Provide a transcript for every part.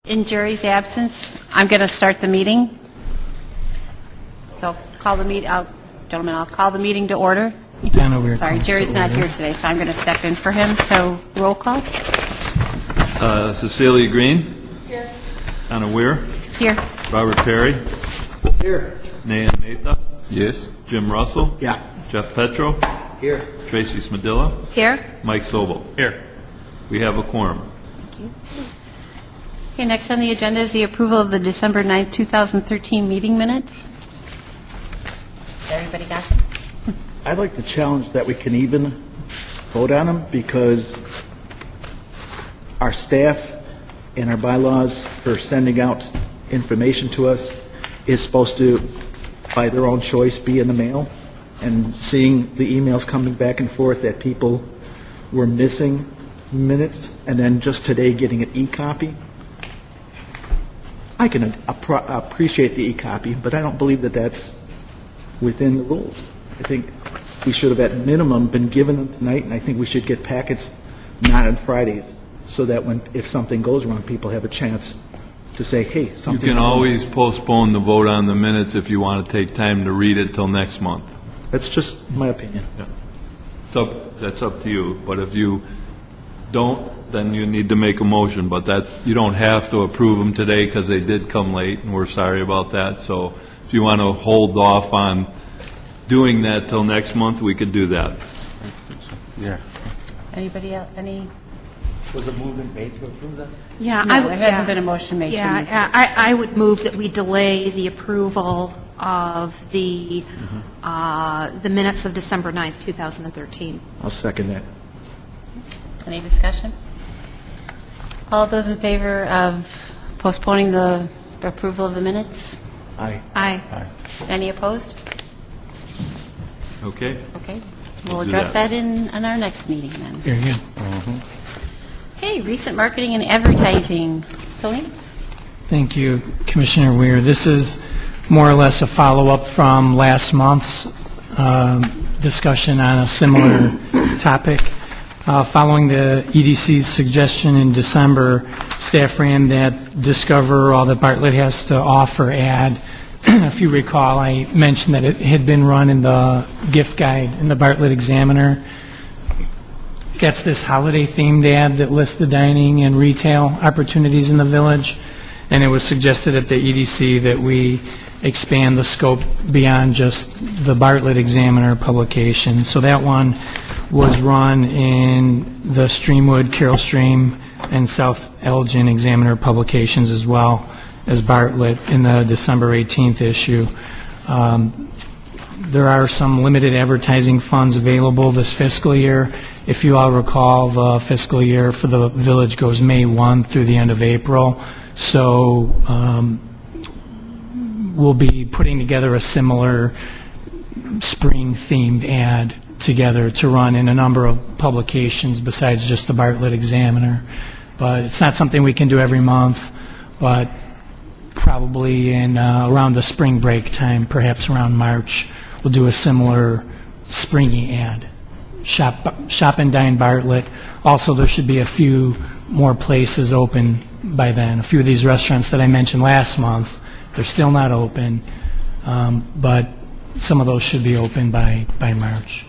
In Jerry's absence, I'm going to start the meeting. So call the meeting, gentlemen, I'll call the meeting to order. Donna Weir. Sorry, Jerry's not here today, so I'm going to step in for him. So roll call. Cecilia Green. Here. Donna Weir. Here. Robert Perry. Here. Nan Mesa. Yes. Jim Russell. Yeah. Jeff Petro. Here. Tracy Smadilla. Here. Mike Sobel. Here. We have a quorum. Thank you. Okay, next on the agenda is the approval of the December 9th, 2013 meeting minutes. Everybody got them? I'd like to challenge that we can even vote on them because our staff and our bylaws for sending out information to us is supposed to, by their own choice, be in the mail. And seeing the emails coming back and forth that people were missing minutes and then just today getting an e-copy, I can appreciate the e-copy, but I don't believe that that's within the rules. I think we should have at minimum been given them tonight, and I think we should get packets not on Fridays so that if something goes wrong, people have a chance to say, hey, You something can wrong. always postpone the vote on the minutes if you want to take time to read it till next month. That's just my opinion. Yeah. So that's up to you. But if you don't, then you need to make a motion. But you don't have to approve them today because they did come late, and we're sorry about that. So if you want to hold off on doing that till next month, we could do that. Yeah. Anybody else? Any? Was a movement made to approve that? Yeah, No, there hasn't been a motion made. I would move that we delay the approval of the minutes of December 9th, 2013. I'll second that. Any discussion? All those in favor of postponing the approval of the minutes? Aye. Aye. Any opposed? Okay? Okay. We'll do address that. that in our next meeting then. Very good. Okay, recent marketing and advertising. Tony? Thank you, Commissioner Weir. This is more or less a follow-up from last month's discussion on a similar topic. Following the EDC's suggestion in December, staff ran that Discover All That Bartlett Has to Offer ad. If you recall, I mentioned that it had been run in the gift guide in the Bartlett Examiner. That's this holiday-themed ad that lists the dining and retail opportunities in the village, and it was suggested at the EDC that we expand the scope beyond just the Bartlett Examiner publication. So that one was run in the Streamwood, Carroll Stream, and South Elgin Examiner publications as well as Bartlett in the December 18th issue. There are some limited advertising funds available this fiscal year. If you all recall, the fiscal year for the village goes May 1 through the end of April. So we'll be putting together a similar spring-themed ad together to run in a number of publications besides just the Bartlett Examiner. But it's not something we can do every month, but probably in around the spring break time, perhaps around March, we'll do a similar springy ad. Shop and Dine Bartlett. Also, there should be a few more places open by then. A few of these restaurants that I mentioned last month, they're still not open, but some of those should be open by March.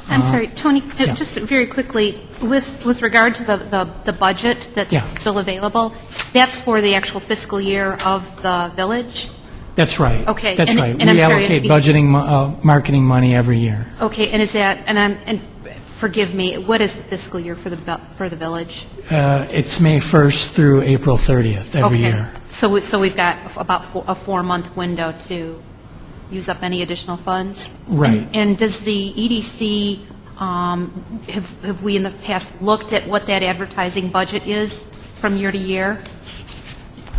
I'm sorry, Tony, yeah. just very quickly, with regard to the budget that's Yeah. still available, that's for the actual fiscal year of the village? That's right. Okay, That's and- right. and I'm We sorry, allocate budgeting, marketing money every year. Okay, and is that, and forgive me, what is the fiscal year for the village? It's May 1st through April 30th every year. So we've got about a 4-month window to use up any additional funds? Right. And does the EDC, have we in the past looked at what that advertising budget is from year to year?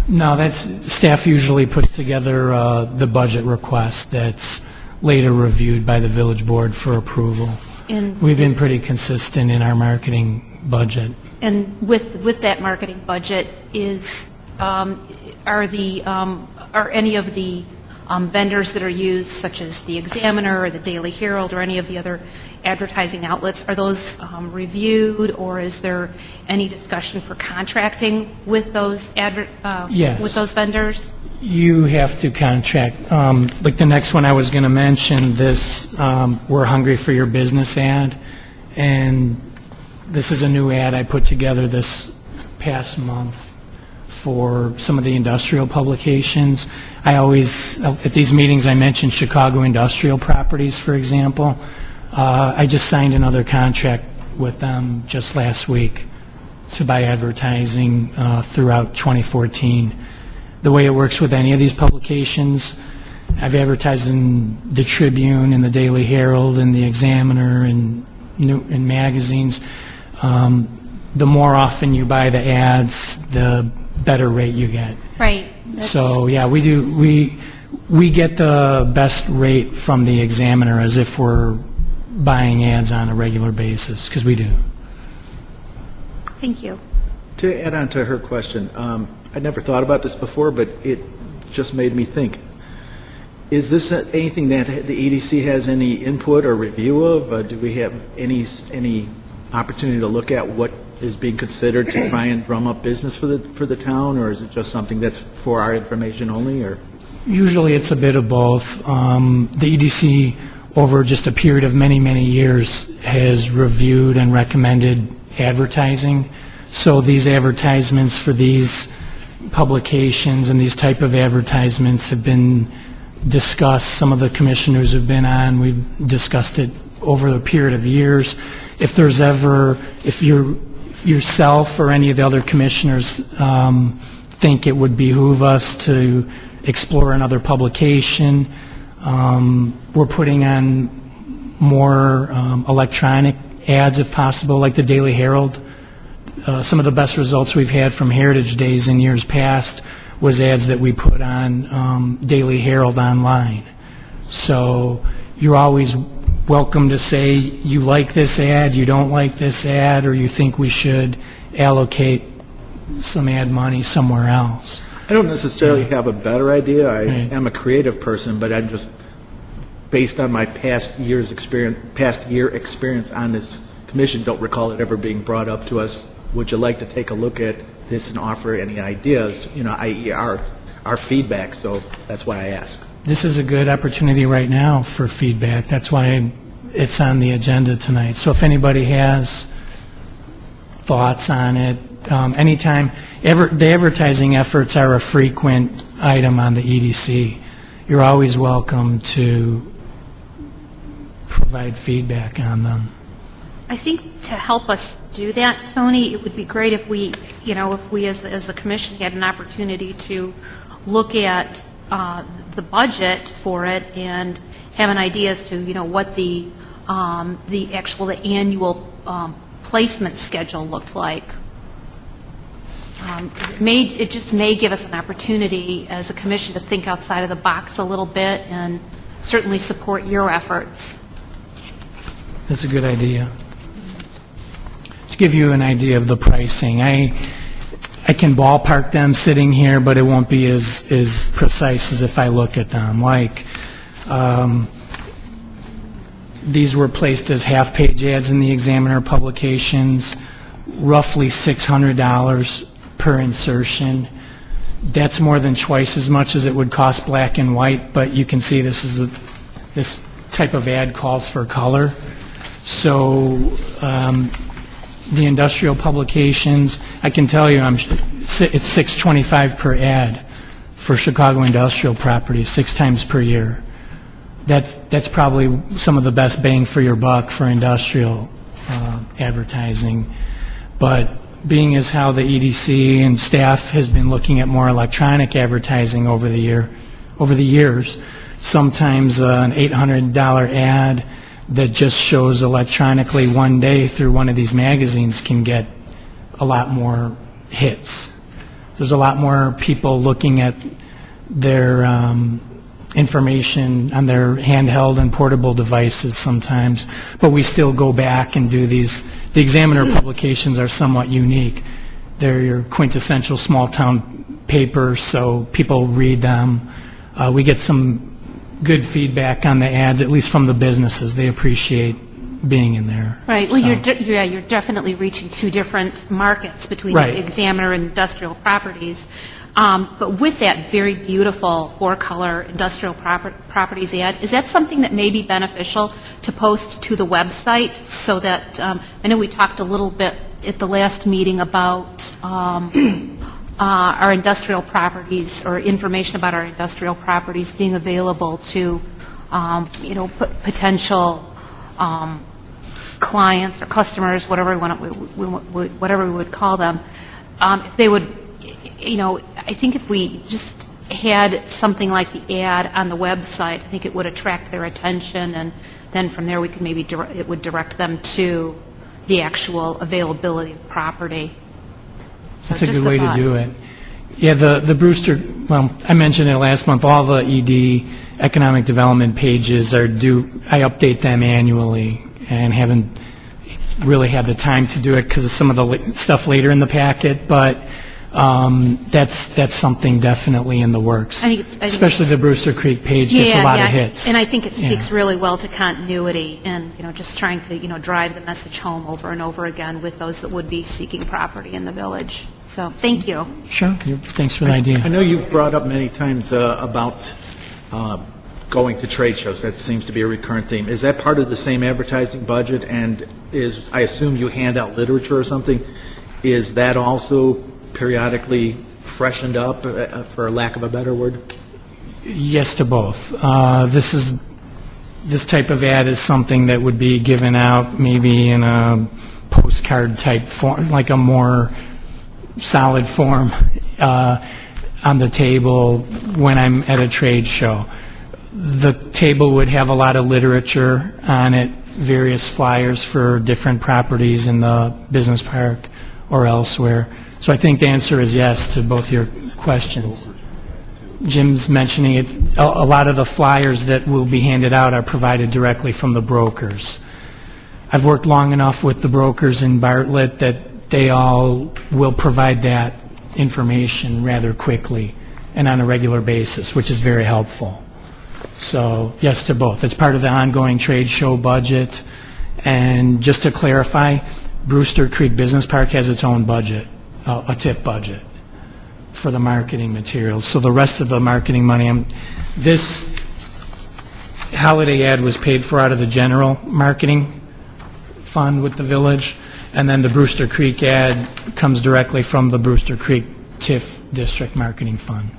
No, staff usually puts together the budget request that's later reviewed by the village board for approval. And We've been pretty consistent in our marketing budget. And with that marketing budget, are any of the vendors that are used, such as the Examiner or the Daily Herald or any of the other advertising outlets, are those reviewed, or is there any discussion for contracting with those Yes. with those vendors? You have to contract. Like the next one I was going to mention, this We're Hungry for Your Business ad, and this is a new ad I put together this past month for some of the industrial publications. I always, at these meetings, I mention Chicago industrial properties, for example. I just signed another contract with them just last week to buy advertising throughout 2014. The way it works with any of these publications, I've advertised in the Tribune and the Daily Herald and the Examiner and in magazines. The more often you buy the ads, the better rate you get. Right. So, yeah, we do. We get the best rate from the Examiner as if we're buying ads on a regular basis, because we do. Thank you. To add on to her question, I never thought about this before, but it just made me think. Is this anything that the EDC has any input or review of? Do we have any opportunity to look at what is being considered to try and drum up business for the town, or is it just something that's for our information only? Or Usually it's a bit of both. The EDC, over just a period of many, many years, has reviewed and recommended advertising. So these advertisements for these publications and these type of advertisements have been discussed. Some of the commissioners have been on. We've discussed it over a period of years. If there's ever, if yourself or any of the other commissioners think it would behoove us to explore another publication, we're putting on more electronic ads if possible, like the Daily Herald. Some of the best results we've had from Heritage Days in years past was ads that we put on Daily Herald online. So you're always welcome to say you like this ad, you don't like this ad, or you think we should allocate some ad money somewhere else. I don't necessarily have a better idea. I Right. am a creative person, but I'm just, based on my past year experience on this commission, don't recall it ever being brought up to us. Would you like to take a look at this and offer any ideas, i.e. our feedback? So that's why I ask. This is a good opportunity right now for feedback. That's why it's on the agenda tonight. So if anybody has thoughts on it, anytime, the advertising efforts are a frequent item on the EDC. You're always welcome to provide feedback on them. I think to help us do that, Tony, it would be great if we, as the commission had an opportunity to look at the budget for it and have an idea as to, what the annual placement schedule looked like. It just may give us an opportunity as a commission to think outside of the box a little bit and certainly support your efforts. That's a good idea. To give you an idea of the pricing, I can ballpark them sitting here, but it won't be as precise as if I look at them. Like, these were placed as half-page ads in the Examiner publications, roughly $600 per insertion. That's more than twice as much as it would cost black and white, but you can see this type of ad calls for color. So the industrial publications, I can tell you it's $625 per ad for Chicago industrial properties, 6 times per year. That's probably some of the best bang for your buck for industrial advertising. But being as how the EDC and staff has been looking at more electronic advertising over the years, sometimes an $800 ad that just shows electronically one day through one of these magazines can get a lot more hits. There's a lot more people looking at their information on their handheld and portable devices sometimes, but we still go back and do these. The Examiner publications are somewhat unique. They're your quintessential small-town paper, so people read them. We get some good feedback on the ads, at least from the businesses. They appreciate being in there. Right, well, So- you're definitely reaching two different markets between Right. the Examiner and industrial properties. But with that very beautiful four-color industrial properties ad, is that something that may be beneficial to post to the website so that, I know we talked a little bit at the last meeting about our industrial properties or information about our industrial properties being available to, potential clients or customers, whatever we would call them, if they would, I think if we just had something like the ad on the website, I think it would attract their attention, and then from there we could maybe it would direct them to the actual availability of property. So That's a just good way to thought. do it. Yeah, the Brewster, well, I mentioned it last month, all the ED economic development pages are due, I update them annually and haven't really had the time to do it because of some of the stuff later in the packet, but that's something definitely in the works. I think Especially the Brewster Creek page gets a lot of hits. And I think it speaks Yeah. really well to continuity and, just trying to, drive the message home over and over again with those that would be seeking property in the village. So, thank you. Sure, thanks for the idea. I know you've brought up many times about going to trade shows. That seems to be a recurrent theme. Is that part of the same advertising budget? And I assume you hand out literature or something. Is that also periodically freshened up, for lack of a better word? Yes to both. This type of ad is something that would be given out maybe in a postcard type form, like a more solid form on the table when I'm at a trade show. The table would have a lot of literature on it, various flyers for different properties in the business park or elsewhere. So I think the answer is yes to both your questions. Jim's mentioning it. A lot of the flyers that will be handed out are provided directly from the brokers. I've worked long enough with the brokers in Bartlett that they all will provide that information rather quickly and on a regular basis, which is very helpful. So yes to both. It's part of the ongoing trade show budget. And just to clarify, Brewster Creek Business Park has its own budget, a TIF budget for the marketing materials. So the rest of the marketing money, this holiday ad was paid for out of the general marketing fund with the village, and then the Brewster Creek ad comes directly from the Brewster Creek TIF district marketing fund.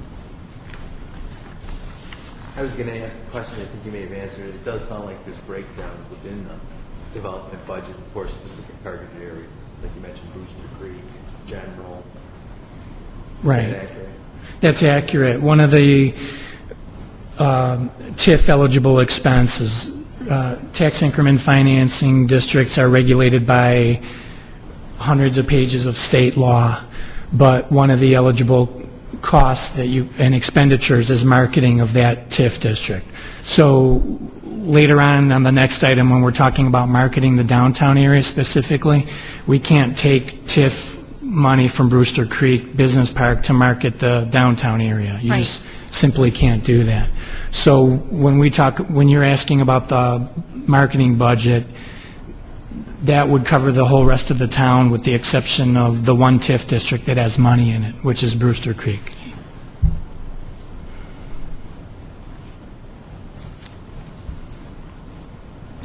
I was going to ask a question, I think you may have answered it. It does sound like there's breakdowns within the development budget for specific targeted areas, like you mentioned Brewster Creek, general. Right. Is that accurate? That's accurate. One of the TIF eligible expenses, tax increment financing districts are regulated by hundreds of pages of state law, but one of the eligible costs and expenditures is marketing of that TIF district. So later on the next item, when we're talking about marketing the downtown area specifically, we can't take TIF money from Brewster Creek Business Park to market the downtown area. You Right. just simply can't do that. So when you're asking about the marketing budget, that would cover the whole rest of the town with the exception of the one TIF district that has money in it, which is Brewster Creek.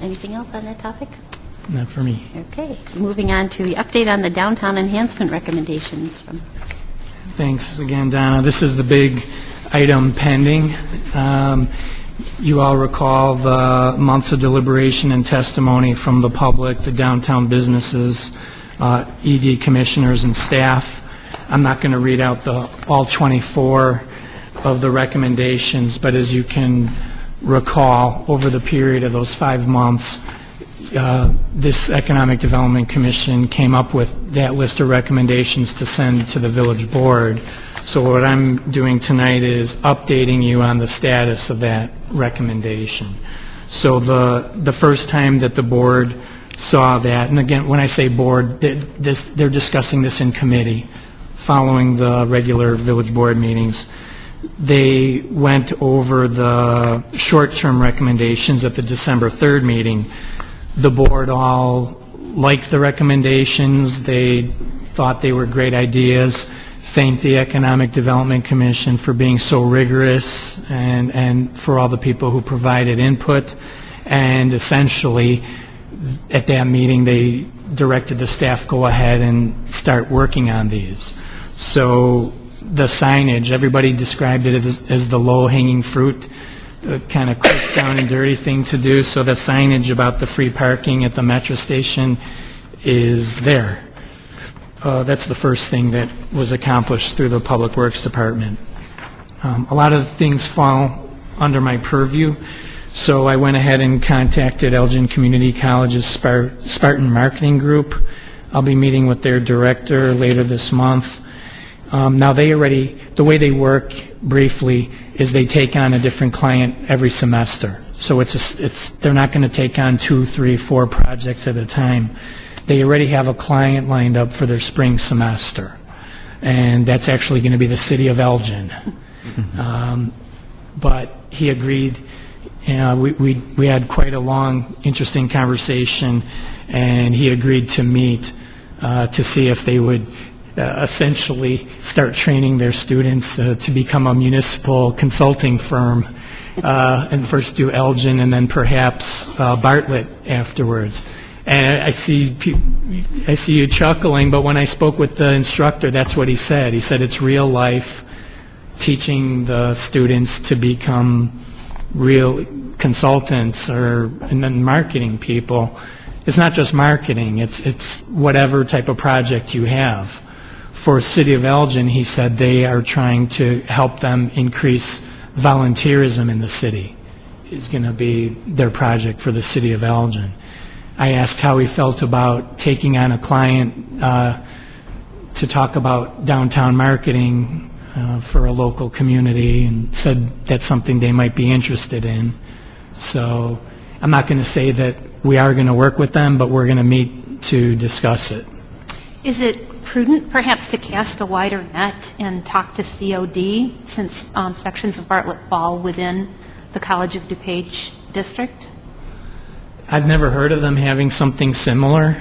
Anything else on that topic? Not for me. Okay, moving on to the update on the downtown enhancement recommendations from. Thanks again, Donna. This is the big item pending. You all recall the months of deliberation and testimony from the public, the downtown businesses, ED commissioners and staff. I'm not going to read out all 24 of the recommendations, but as you can recall, over the period of those 5 months, this Economic Development Commission came up with that list of recommendations to send to the village board. So what I'm doing tonight is updating you on the status of that recommendation. So the first time that the board saw that, and again, when I say board, they're discussing this in committee following the regular village board meetings. They went over the short-term recommendations at the December 3rd meeting. The board all liked the recommendations. They thought they were great ideas. Thanked the Economic Development Commission for being so rigorous and for all the people who provided input. And essentially, at that meeting, they directed the staff go ahead and start working on these. So the signage, everybody described it as the low-hanging fruit, kind of quick, down and dirty thing to do. So the signage about the free parking at the metro station is there. That's the first thing that was accomplished through the Public Works Department. A lot of things fall under my purview, so I went ahead and contacted Elgin Community College's Spartan Marketing Group. I'll be meeting with their director later this month. Now, the way they work briefly is they take on a different client every semester. So they're not going to take on 2, 3, 4 projects at a time. They already have a client lined up for their spring semester, and that's actually going to be the city of Elgin. But he agreed. We had quite a long, interesting conversation, and he agreed to meet to see if they would essentially start training their students to become a municipal consulting firm, and first do Elgin and then perhaps Bartlett afterwards. And I see you chuckling, but when I spoke with the instructor, that's what he said. He said it's real life, teaching the students to become real consultants and then marketing people. It's not just marketing, it's whatever type of project you have. For City of Elgin, he said they are trying to help them increase volunteerism in the city. Is going to be their project for the City of Elgin. I asked how he felt about taking on a client to talk about downtown marketing for a local community, and said that's something they might be interested in. So I'm not going to say that we are going to work with them, but we're going to meet to discuss it. Is it prudent perhaps to cast a wider net and talk to COD, since sections of Bartlett fall within the College of DuPage district? I've never heard of them having something similar.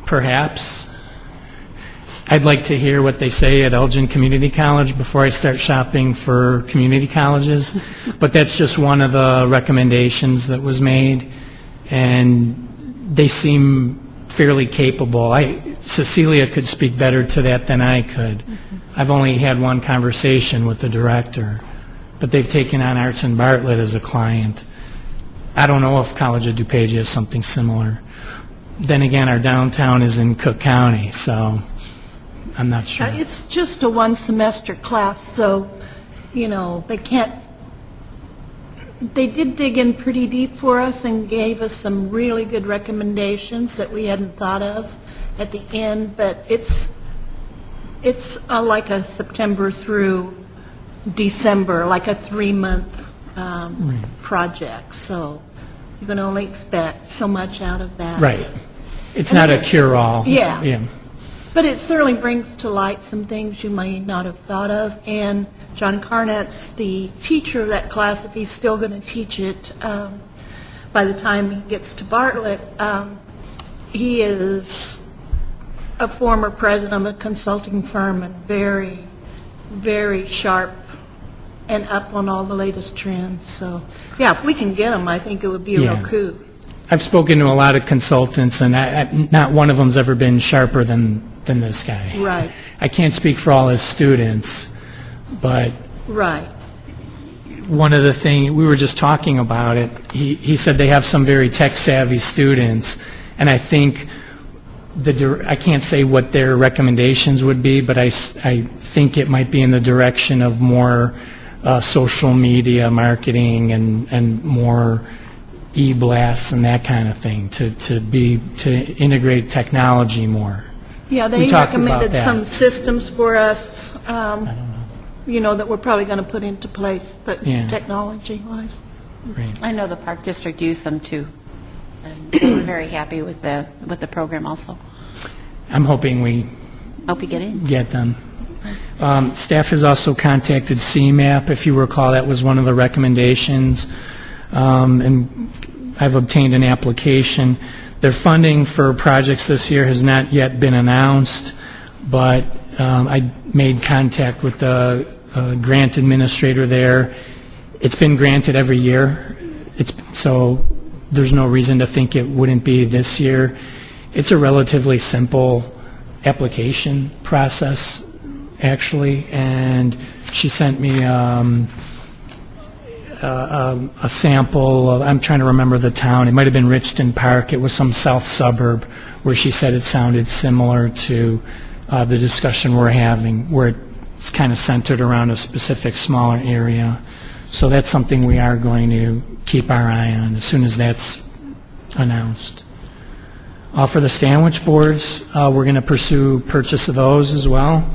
Perhaps. I'd like to hear what they say at Elgin Community College before I start shopping for community colleges. But that's just one of the recommendations that was made, and they seem fairly capable. Cecilia could speak better to that than I could. I've only had one conversation with the director, but they've taken on Arts and Bartlett as a client. I don't know if College of DuPage has something similar. Then again, our downtown is in Cook County, so I'm not sure. It's just a one-semester class, so, they can't, they did dig in pretty deep for us and gave us some really good recommendations that we hadn't thought of at the end, but it's like a September through December, like a 3-month project, so you can only expect so much out of that. Right. It's not a cure-all. Yeah. But it certainly brings to light some things you might not have thought of, and John Carnett's the teacher of that class, if he's still going to teach it by the time he gets to Bartlett. He is a former president of a consulting firm and very, very sharp and up on all the latest trends. So, yeah, if we can get him, I think it would be a real coup. I've spoken to a lot of consultants, and not one of them's ever been sharper than this guy. Right. I can't speak for all his students, but right. One of the things, we were just talking about it, he said they have some very tech-savvy students, and I think I can't say what their recommendations would be, but I think it might be in the direction of more social media marketing and more e-blasts and that kind of thing to integrate technology more. Yeah, they recommended some systems for us, that we're probably going to put into place, technology-wise. Right. I know the Park District used them too, and they were very happy with the program also. I'm hoping we Hope you get in. get them. Staff has also contacted CMAP. If you recall, that was one of the recommendations, and I've obtained an application. Their funding for projects this year has not yet been announced, but I made contact with the grant administrator there. It's been granted every year, so there's no reason to think it wouldn't be this year. It's a relatively simple application process, actually, and she sent me a sample of, I'm trying to remember the town, it might have been Richton Park, it was some south suburb, where she said it sounded similar to the discussion we're having, where it's kind of centered around a specific smaller area. So that's something we are going to keep our eye on as soon as that's announced. For the sandwich boards, we're going to pursue purchase of those as well.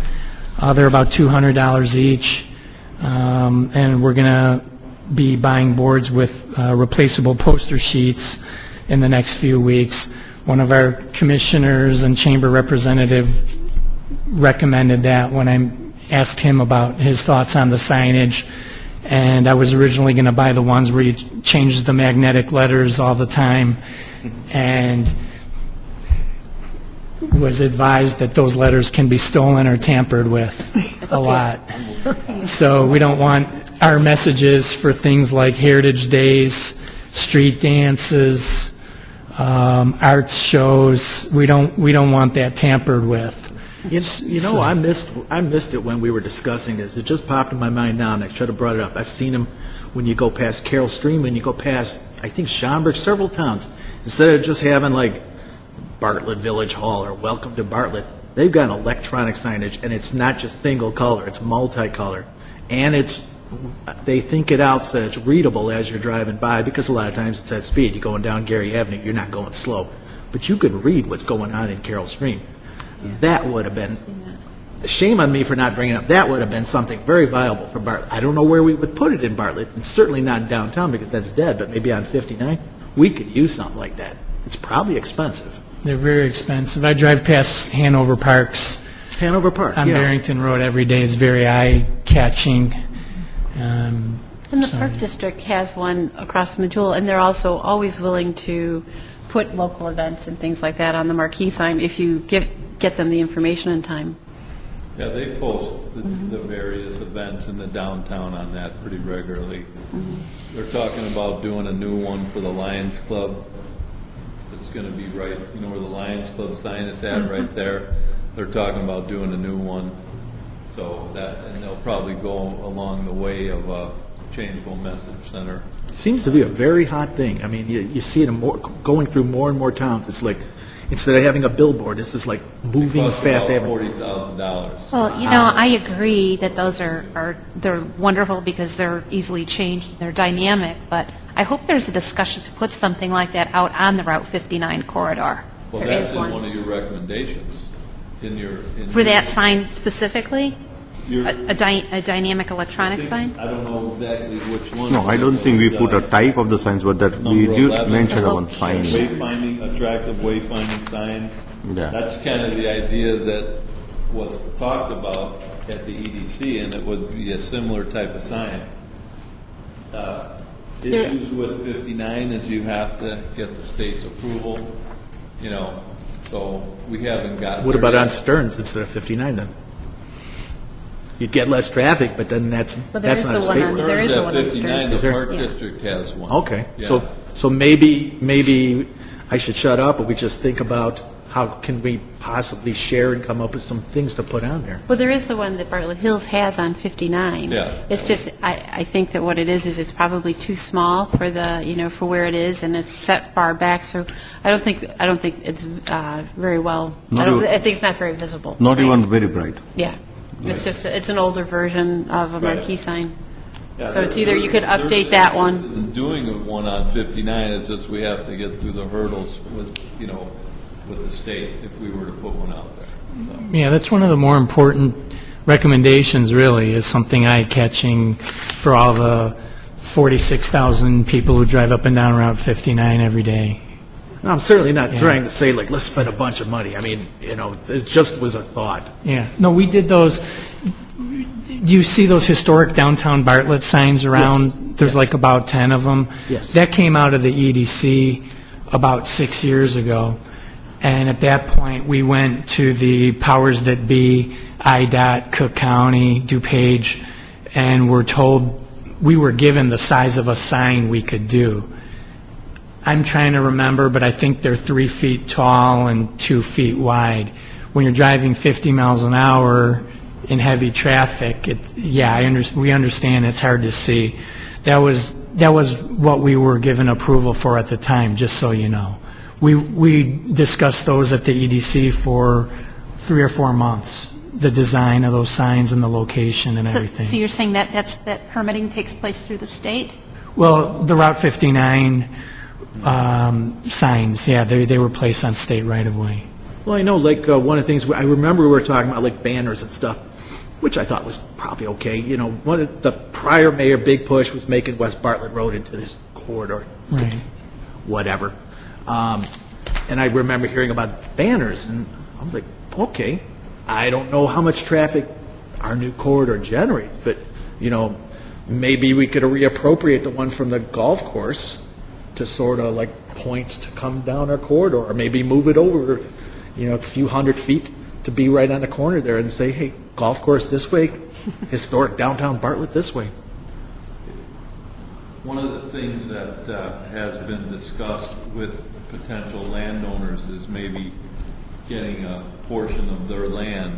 They're about $200 each, and we're going to be buying boards with replaceable poster sheets in the next few weeks. One of our commissioners and chamber representative recommended that when I asked him about his thoughts on the signage, and I was originally going to buy the ones where you change the magnetic letters all the time, and was advised that those letters can be stolen or tampered with a lot. So we don't want our messages for things like Heritage Days, street dances, arts shows, we don't want that tampered with. You know, I missed it when we were discussing this. It just popped in my mind now, and I should have brought it up. I've seen them when you go past Carroll Stream, when you go past, I think, Schaumburg, several towns. Instead of just having, like, Bartlett Village Hall or Welcome to Bartlett, they've got an electronic signage, and it's not just single color, it's multicolor. And they think it out so it's readable as you're driving by, because a lot of times it's at speed. You're going down Gary Avenue, you're not going slow. But you can read what's going on in Carroll Stream. That would have been, shame on me for not bringing it up, that would have been something very viable for Bartlett. I don't know where we would put it in Bartlett, and certainly not in downtown because that's dead, but maybe on 59, we could use something like that. It's probably expensive. They're very expensive. I drive past Hanover Parks Hanover Park, on yeah. Barrington Road every day. It's very eye-catching. And the Park District has one across from the Jewel, and they're also always willing to put local events and things like that on the marquee sign if you get them the information in time. Yeah, they post the various events in the downtown on that pretty regularly. They're talking about doing a new one for the Lions Club. It's going to be right, you know where the Lions Club sign is at, right there. They're talking about doing a new one. So that, and they'll probably go along the way of a changeable message center. Seems to be a very hot thing. I mean, you see it going through more and more towns. It's like, instead of having a billboard, it's just like moving fast. $40,000. Well, you know, I agree that those they're wonderful because they're easily changed, they're dynamic, but I hope there's a discussion to put something like that out on the Route 59 corridor. Well, There that's is in one. one of your recommendations. For that sign specifically? Your- A dynamic electronic sign? I don't know exactly which one. No, I don't think we put a type of the signs, but that we Number just 11. mentioned one sign. Wayfinding, attractive wayfinding sign. Yeah. That's kind of the idea that was talked about at the EDC, and it would be a similar type of sign. Issues with 59 is you have to get the state's approval, you know, so we haven't got. What there about yet. on Stearns instead of 59 then? You'd get less traffic, but then that's But there is not a the one state on- road. there is Stearns the at one on 59, Stearns. the Is there? Park Yeah. District has one. Okay, Yeah. so maybe I should shut up, and we just think about how can we possibly share and come up with some things to put on there. Well, there is the one that Bartlett Hills has on 59. Yeah. It's just, I think that what it is it's probably too small for the, for where it is, and it's set far back, so I don't think it's very well, I think it's not very visible. Not right? even very bright. Yeah. It's just, it's an older version of a marquee sign. Yeah, So it's either you could there's update that one. interest in doing one on 59, it's just we have to get through the hurdles with, with the state if we were to put one out there. So. Yeah, that's one of the more important recommendations, really, is something eye-catching for all the 46,000 people who drive up and down Route 59 every day. No, I'm certainly not trying to say, like, let's spend a bunch of money. I mean, it just was a thought. Yeah, no, we did those. do you see those historic downtown Bartlett signs around? Yes. There's Yes. like about 10 of them. Yes. That came out of the EDC about 6 years ago. And at that point, we went to the powers that be, IDOT, Cook County, DuPage, and were told, we were given the size of a sign we could do. I'm trying to remember, but I think they're 3 feet tall and 2 feet wide. When you're driving 50 miles an hour in heavy traffic, we understand it's hard to see. That was what we were given approval for at the time, just so you know. We discussed those at the EDC for 3 or 4 months, the design of those signs and the location and everything. So you're saying that that permitting takes place through the state? Well, the Route 59 signs, yeah, they were placed on state right-of-way. Well, I know, like, one of the things, I remember we were talking about, like, banners and stuff, which I thought was probably okay. You know, one of the prior mayor, big push, was making West Bartlett Road into this corridor, Right. whatever. And I remember hearing about banners, and I was like, okay, I don't know how much traffic our new corridor generates, but, you know, maybe we could reappropriate the one from the golf course to sort of like point to come down our corridor, or maybe move it over, you know, a few hundred feet to be right on the corner there and say, hey, golf course this way, historic downtown Bartlett this way. One of the things that has been discussed with potential landowners is maybe getting a portion of their land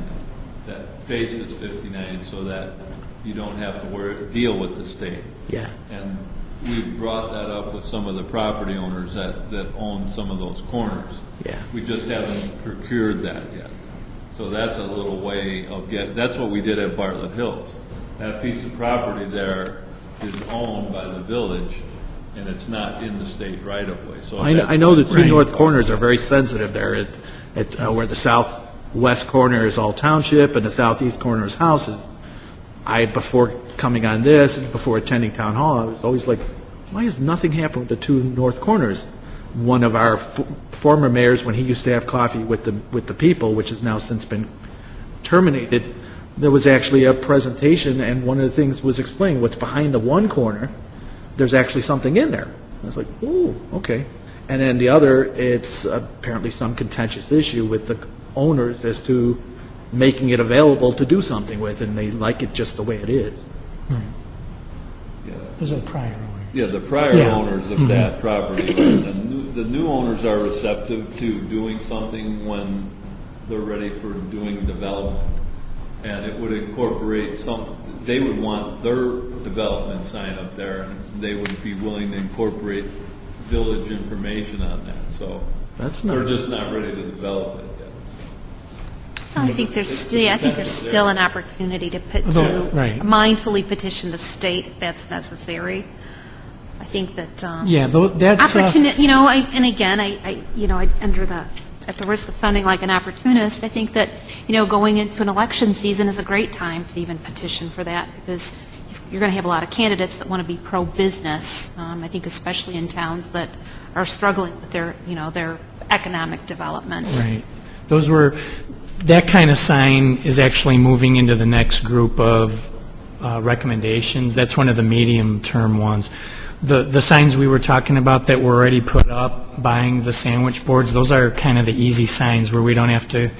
that faces 59 so that you don't have to deal with the state. Yeah. And we brought that up with some of the property owners that own some of those corners. Yeah. We just haven't procured that yet. So that's a little way of that's what we did at Bartlett Hills. That piece of property there is owned by the village, and it's not in the state right-of-way. So I know the two Right. north corners are very sensitive there, where the southwest corner is all township and the southeast corner is houses. Before coming on this and before attending town hall, I was always like, why has nothing happened with the two north corners? One of our former mayors, when he used to have coffee with the people, which has now since been terminated, there was actually a presentation, and one of the things was explained, what's behind the one corner, there's actually something in there. I was like, ooh, okay. And then the other, it's apparently some contentious issue with the owners as to making it available to do something with, and they like it just the way it is. Those are prior owners. Yeah, the prior Yeah. owners of that property. The new owners are receptive to doing something when they're ready for doing development. And it would incorporate they would want their development sign up there, and they would be willing to incorporate village information on that. So That's they're nice. just not ready to develop it yet. I think there's still an opportunity to Right. mindfully petition the state if that's necessary. I think that Yeah, that's... opportunity, at the risk of sounding like an opportunist, I think that, going into an election season is a great time to even petition for that, because you're going to have a lot of candidates that want to be pro-business, I think especially in towns that are struggling with their economic development. Right. That kind of sign is actually moving into the next group of recommendations. That's one of the medium-term ones. The signs we were talking about that were already put up, buying the sandwich boards, those are kind of the easy signs where we don't have to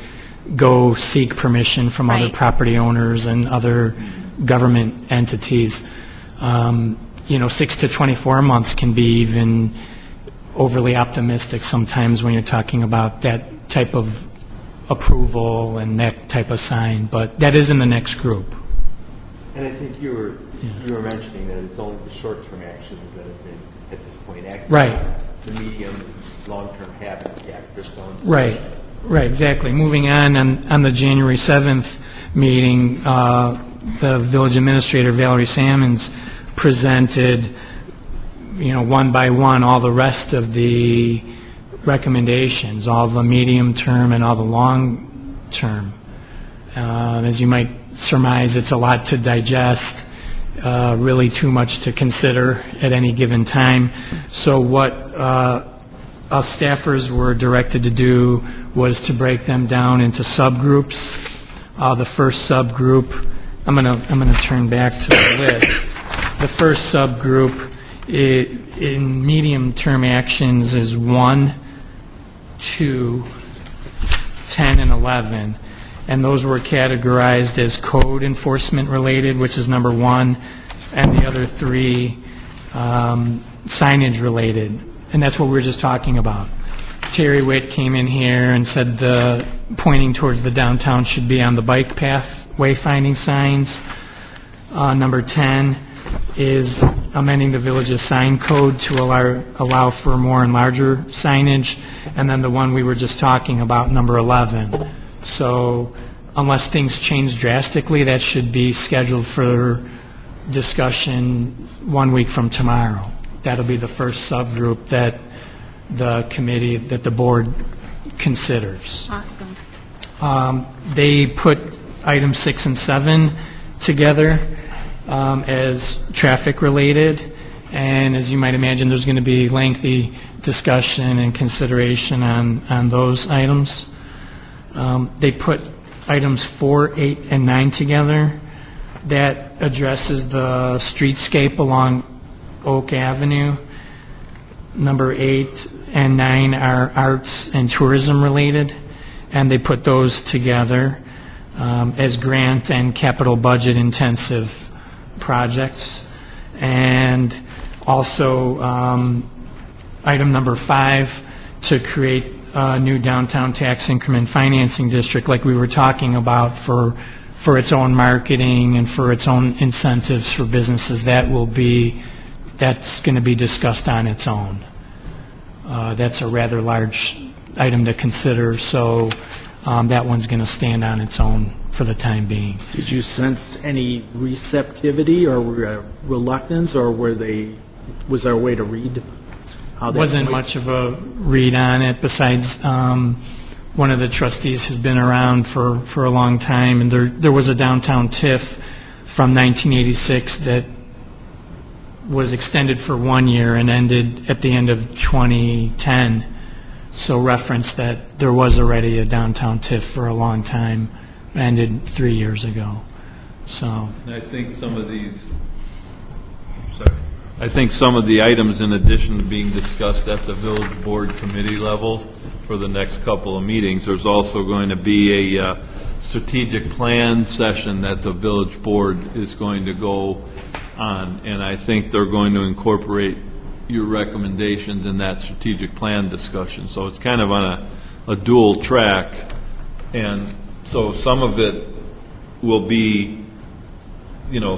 go seek permission from other Right. property owners and other government entities. 6 to 24 months can be even overly optimistic sometimes when you're talking about that type of approval and that type of sign, but that is in the next group. And I think you were mentioning that it's only the short-term actions that have been, at this point, active. Right. The medium, long-term haven't yet. They're still in Right, exactly. Moving on the January 7th meeting, the village administrator, Valerie Sammons, presented, one by one, all the rest of the recommendations, all the medium term and all the long term. As you might surmise, it's a lot to digest, really too much to consider at any given time. So what us staffers were directed to do was to break them down into subgroups. The first subgroup I'm gonna turn back to the list. The first subgroup in medium-term actions is 1, 2, 10, and 11. And those were categorized as code enforcement related, which is number 1, and the other 3 signage related. And that's what we were just talking about. Terry Witt came in here and said the pointing towards the downtown should be on the bike path wayfinding signs. Number 10 is amending the village's sign code to allow for more and larger signage. And then the one we were just talking about, number 11. So unless things change drastically, that should be scheduled for discussion 1 week from tomorrow. That'll be the first subgroup that the committee, that the board considers. Awesome. They put items 6 and 7 together as traffic-related, and as you might imagine, there's going to be lengthy discussion and consideration on those items. They put items 4, 8, and 9 together. That addresses the streetscape along Oak Avenue. Number 8 and 9 are arts and tourism related, and they put those together as grant and capital budget intensive projects. And also item number 5, to create a new downtown tax increment financing district like we were talking about for its own marketing and for its own incentives for businesses. That's going to be discussed on its own. That's a rather large item to consider, so that one's going to stand on its own for the time being. Did you sense any receptivity or reluctance, or was there a way to read how that Wasn't went? much of a read on it, besides one of the trustees has been around for a long time, and there was a downtown TIF from 1986 that was extended for 1 year and ended at the end of 2010. So reference that there was already a downtown TIF for a long time, ended 3 years ago. So And I think some of these, I think some of the items, in addition to being discussed at the village board committee level for the next couple of meetings, there's also going to be a strategic plan session that the village board is going to go on, and I think they're going to incorporate your recommendations in that strategic plan discussion. So it's kind of on a dual track, and so some of it will be,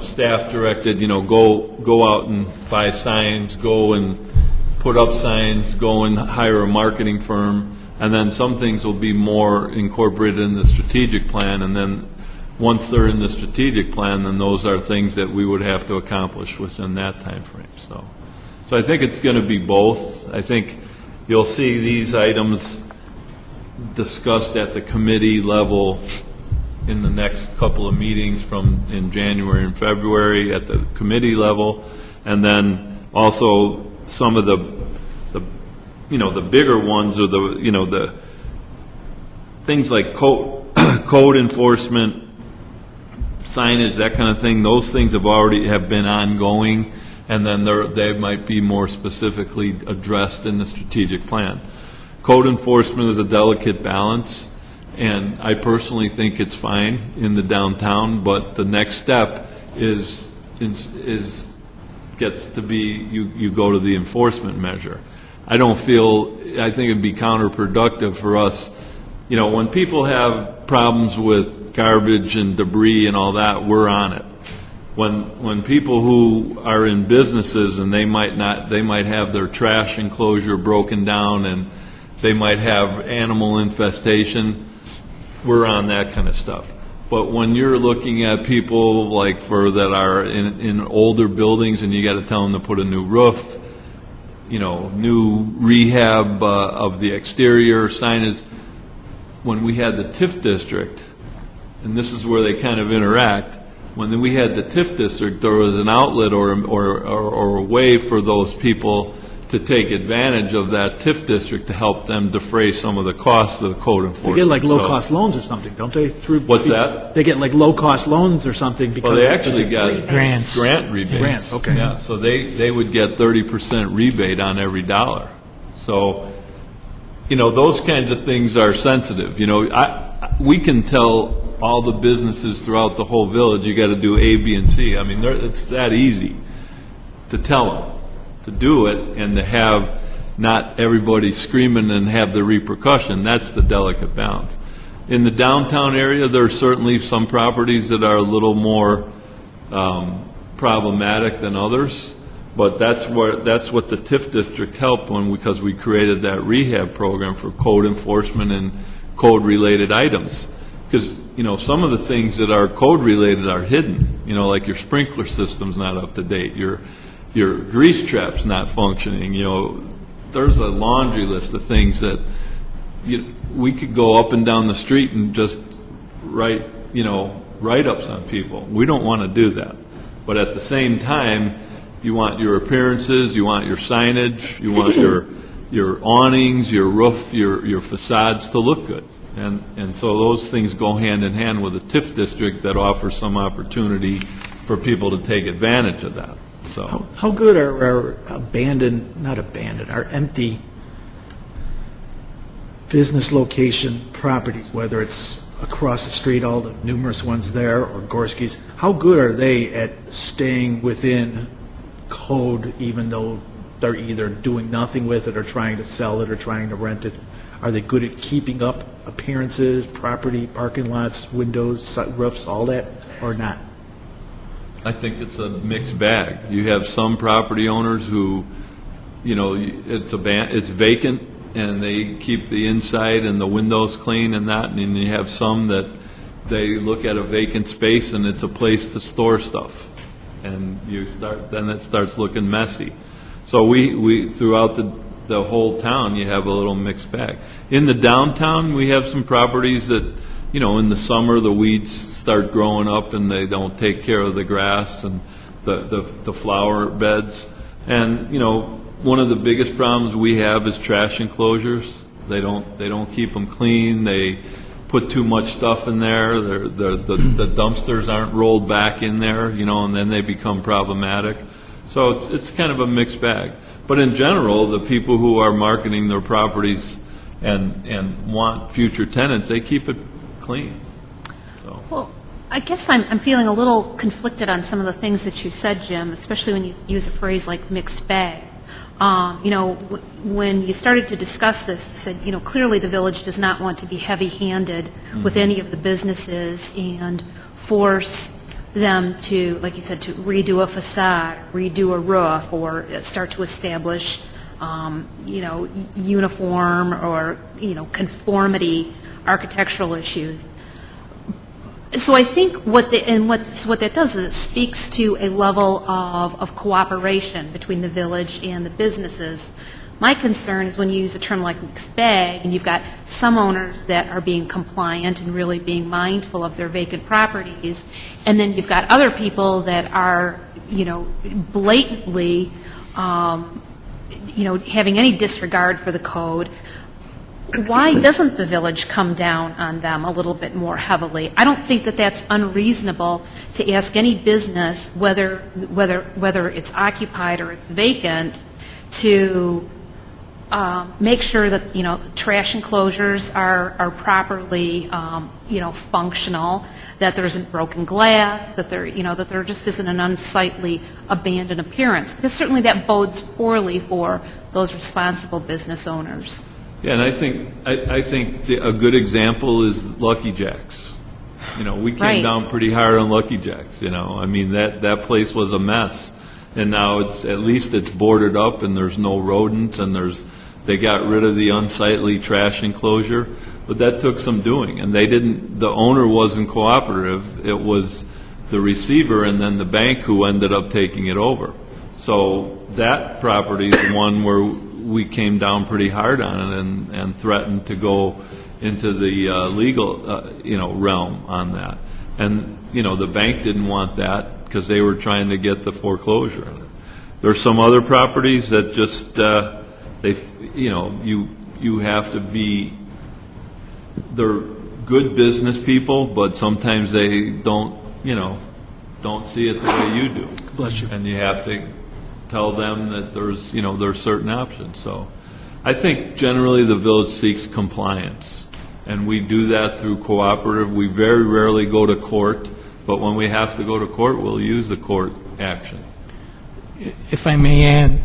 staff directed, go out and buy signs, go and put up signs, go and hire a marketing firm, and then some things will be more incorporated in the strategic plan, and then once they're in the strategic plan, then those are things that we would have to accomplish within that time frame. So I think it's going to be both. I think you'll see these items discussed at the committee level in the next couple of meetings in January and February at the committee level, and then also some of the bigger ones, or the things like code enforcement, signage, that kind of thing. Those things have been ongoing, and then they might be more specifically addressed in the strategic plan. Code enforcement is a delicate balance, and I personally think it's fine in the downtown, but the next step gets to be you go to the enforcement measure. I think it'd be counterproductive for us, when people have problems with garbage and debris and all that, we're on it. When people who are in businesses and they might have their trash enclosure broken down and they might have animal infestation, we're on that kind of stuff. But when you're looking at people that are in older buildings and you got to tell them to put a new roof, new rehab of the exterior, signage. When we had the TIF district, and this is where they kind of interact, when we had the TIF district, there was an outlet or a way for those people to take advantage of that TIF district to help them defray some of the costs of the code enforcement. They get like So- low-cost loans or something, don't they? Through What's that? They get like low-cost loans or something because... Well, they actually got Grants. grant rebates. Grants, okay. Yeah, so they would get 30% rebate on every dollar. So, those kinds of things are sensitive. We can tell all the businesses throughout the whole village, you got to do A, B, and C. I mean, it's that easy to tell them to do it and to have not everybody screaming and have the repercussion. That's the delicate balance. In the downtown area, there are certainly some properties that are a little more problematic than others, but that's what the TIF district helped because we created that rehab program for code enforcement and code-related items. Because, some of the things that are code-related are hidden, like your sprinkler system's not up to date, your grease trap's not functioning, there's a laundry list of things that we could go up and down the street and just write, write-ups on people. We don't want to do that. But at the same time, you want your appearances, you want your signage, you want your awnings, your roof, your facades to look good. And so those things go hand in hand with a TIF district that offers some opportunity for people to take advantage of that. So How good are our empty business location properties, whether it's across the street, all the numerous ones there, or Gorski's, how good are they at staying within code, even though they're either doing nothing with it or trying to sell it or trying to rent it? Are they good at keeping up appearances, property, parking lots, windows, roofs, all that, or not? I think it's a mixed bag. You have some property owners who, it's vacant and they keep the inside and the windows clean and that, and then you have some that they look at a vacant space and it's a place to store stuff, and then it starts looking messy. So we throughout the whole town, you have a little mixed bag. In the downtown, we have some properties that, in the summer, the weeds start growing up and they don't take care of the grass and the flower beds. And, one of the biggest problems we have is trash enclosures. They don't keep them clean. They put too much stuff in there. The dumpsters aren't rolled back in there, and then they become problematic. So it's kind of a mixed bag. But in general, the people who are marketing their properties and want future tenants, they keep it clean. So. Well, I guess I'm feeling a little conflicted on some of the things that you said, Jim, especially when you use a phrase like mixed bag. When you started to discuss this, you said, clearly the village does not want to be heavy-handed with any of the businesses and force them to, like you said, to redo a facade, redo a roof, or start to establish, uniform or, conformity architectural issues. So I think what that does is it speaks to a level of cooperation between the village and the businesses. My concern is when you use a term like mixed bag, and you've got some owners that are being compliant and really being mindful of their vacant properties, and then you've got other people that are, blatantly, having any disregard for the code. Why doesn't the village come down on them a little bit more heavily? I don't think that that's unreasonable to ask any business, whether it's occupied or it's vacant, to make sure that trash enclosures are properly functional, that there isn't broken glass, that there just isn't an unsightly abandoned appearance, because certainly that bodes poorly for those responsible business owners. Yeah, and I think a good example is Lucky Jack's. We came down pretty hard on Lucky Jack's. I mean that place was a mess, and now at least it's boarded up and there's no rodents and they got rid of the unsightly trash enclosure, but that took some doing, and the owner wasn't cooperative. It was the receiver and then the bank who ended up taking it over. So that property is one where we came down pretty hard on it and threatened to go into the legal, realm on that. And, the bank didn't want that because they were trying to get the foreclosure on it. There's some other properties that just, you have to be, they're good business people, but sometimes they don't see it the way you do. Bless you. And you have to tell them that there's certain options. So I think generally the village seeks compliance, and we do that through cooperative. We very rarely go to court, but when we have to go to court, we'll use the court action. If I may add,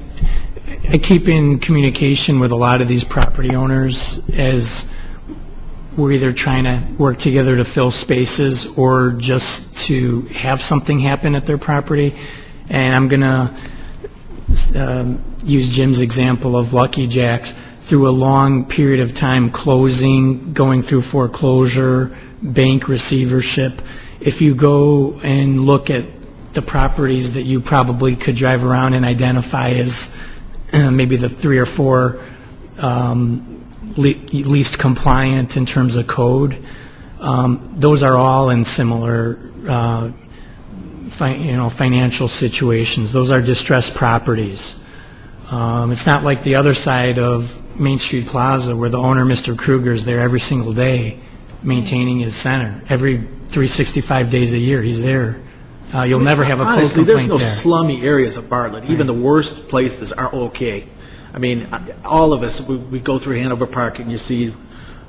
I keep in communication with a lot of these property owners as we're either trying to work together to fill spaces or just to have something happen at their property. And I'm going to use Jim's example of Lucky Jack's. Through a long period of time closing, going through foreclosure, bank receivership, if you go and look at the properties that you probably could drive around and identify as maybe the 3 or 4 least compliant in terms of code, those are all in similar financial situations. Those are distressed properties. It's not like the other side of Main Street Plaza where the owner, Mr. Kruger, is there every single day maintaining his center. Every 365 days a year, he's there. You'll never have a code Honestly, complaint there's no there. slummy areas of Bartlett. Even the worst places are okay. I mean, all of us, we go through Hanover Park and you see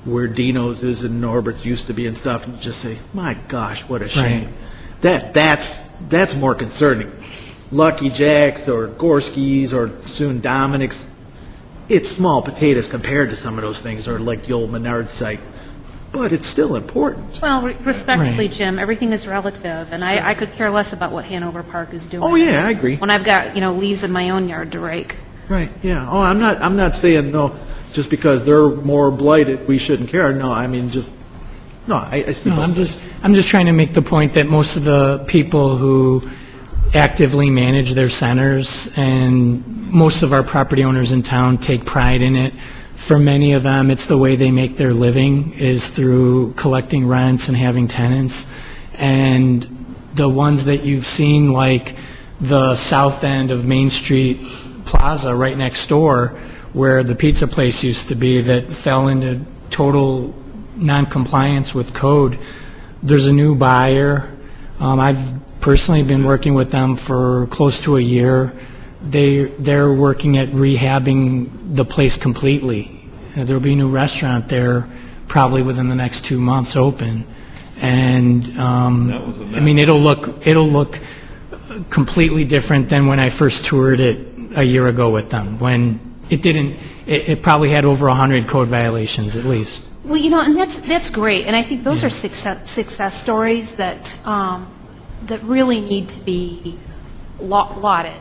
where Dino's is and Norbert's used to be and stuff, and you just say, my gosh, what a shame. That's more concerning. Lucky Jack's or Gorski's or soon Dominic's, it's small potatoes compared to some of those things, or like the old Menard site. But it's still important. Well, respectively, Right. Jim, everything is relative, and I could care less about what Hanover Park is doing. Oh, yeah, I agree. When I've got, leaves in my own yard to rake. Right, yeah. Oh, I'm not saying, no, just because they're more blighted, we shouldn't care. No, I mean, I see. No, I'm just trying to make the point that most of the people who actively manage their centers, and most of our property owners in town take pride in it. For many of them, it's the way they make their living is through collecting rents and having tenants. And the ones that you've seen, like the south end of Main Street Plaza right next door, where the pizza place used to be, that fell into total non-compliance with code, there's a new buyer. I've personally been working with them for close to a year. They're working at rehabbing the place completely. There'll be a new restaurant there probably within the next 2 months open, and I mean it'll look completely different than when I first toured it a year ago with them. When it probably had over 100 code violations at least. Well, and that's great, and I think those are success stories that really need to be lauded.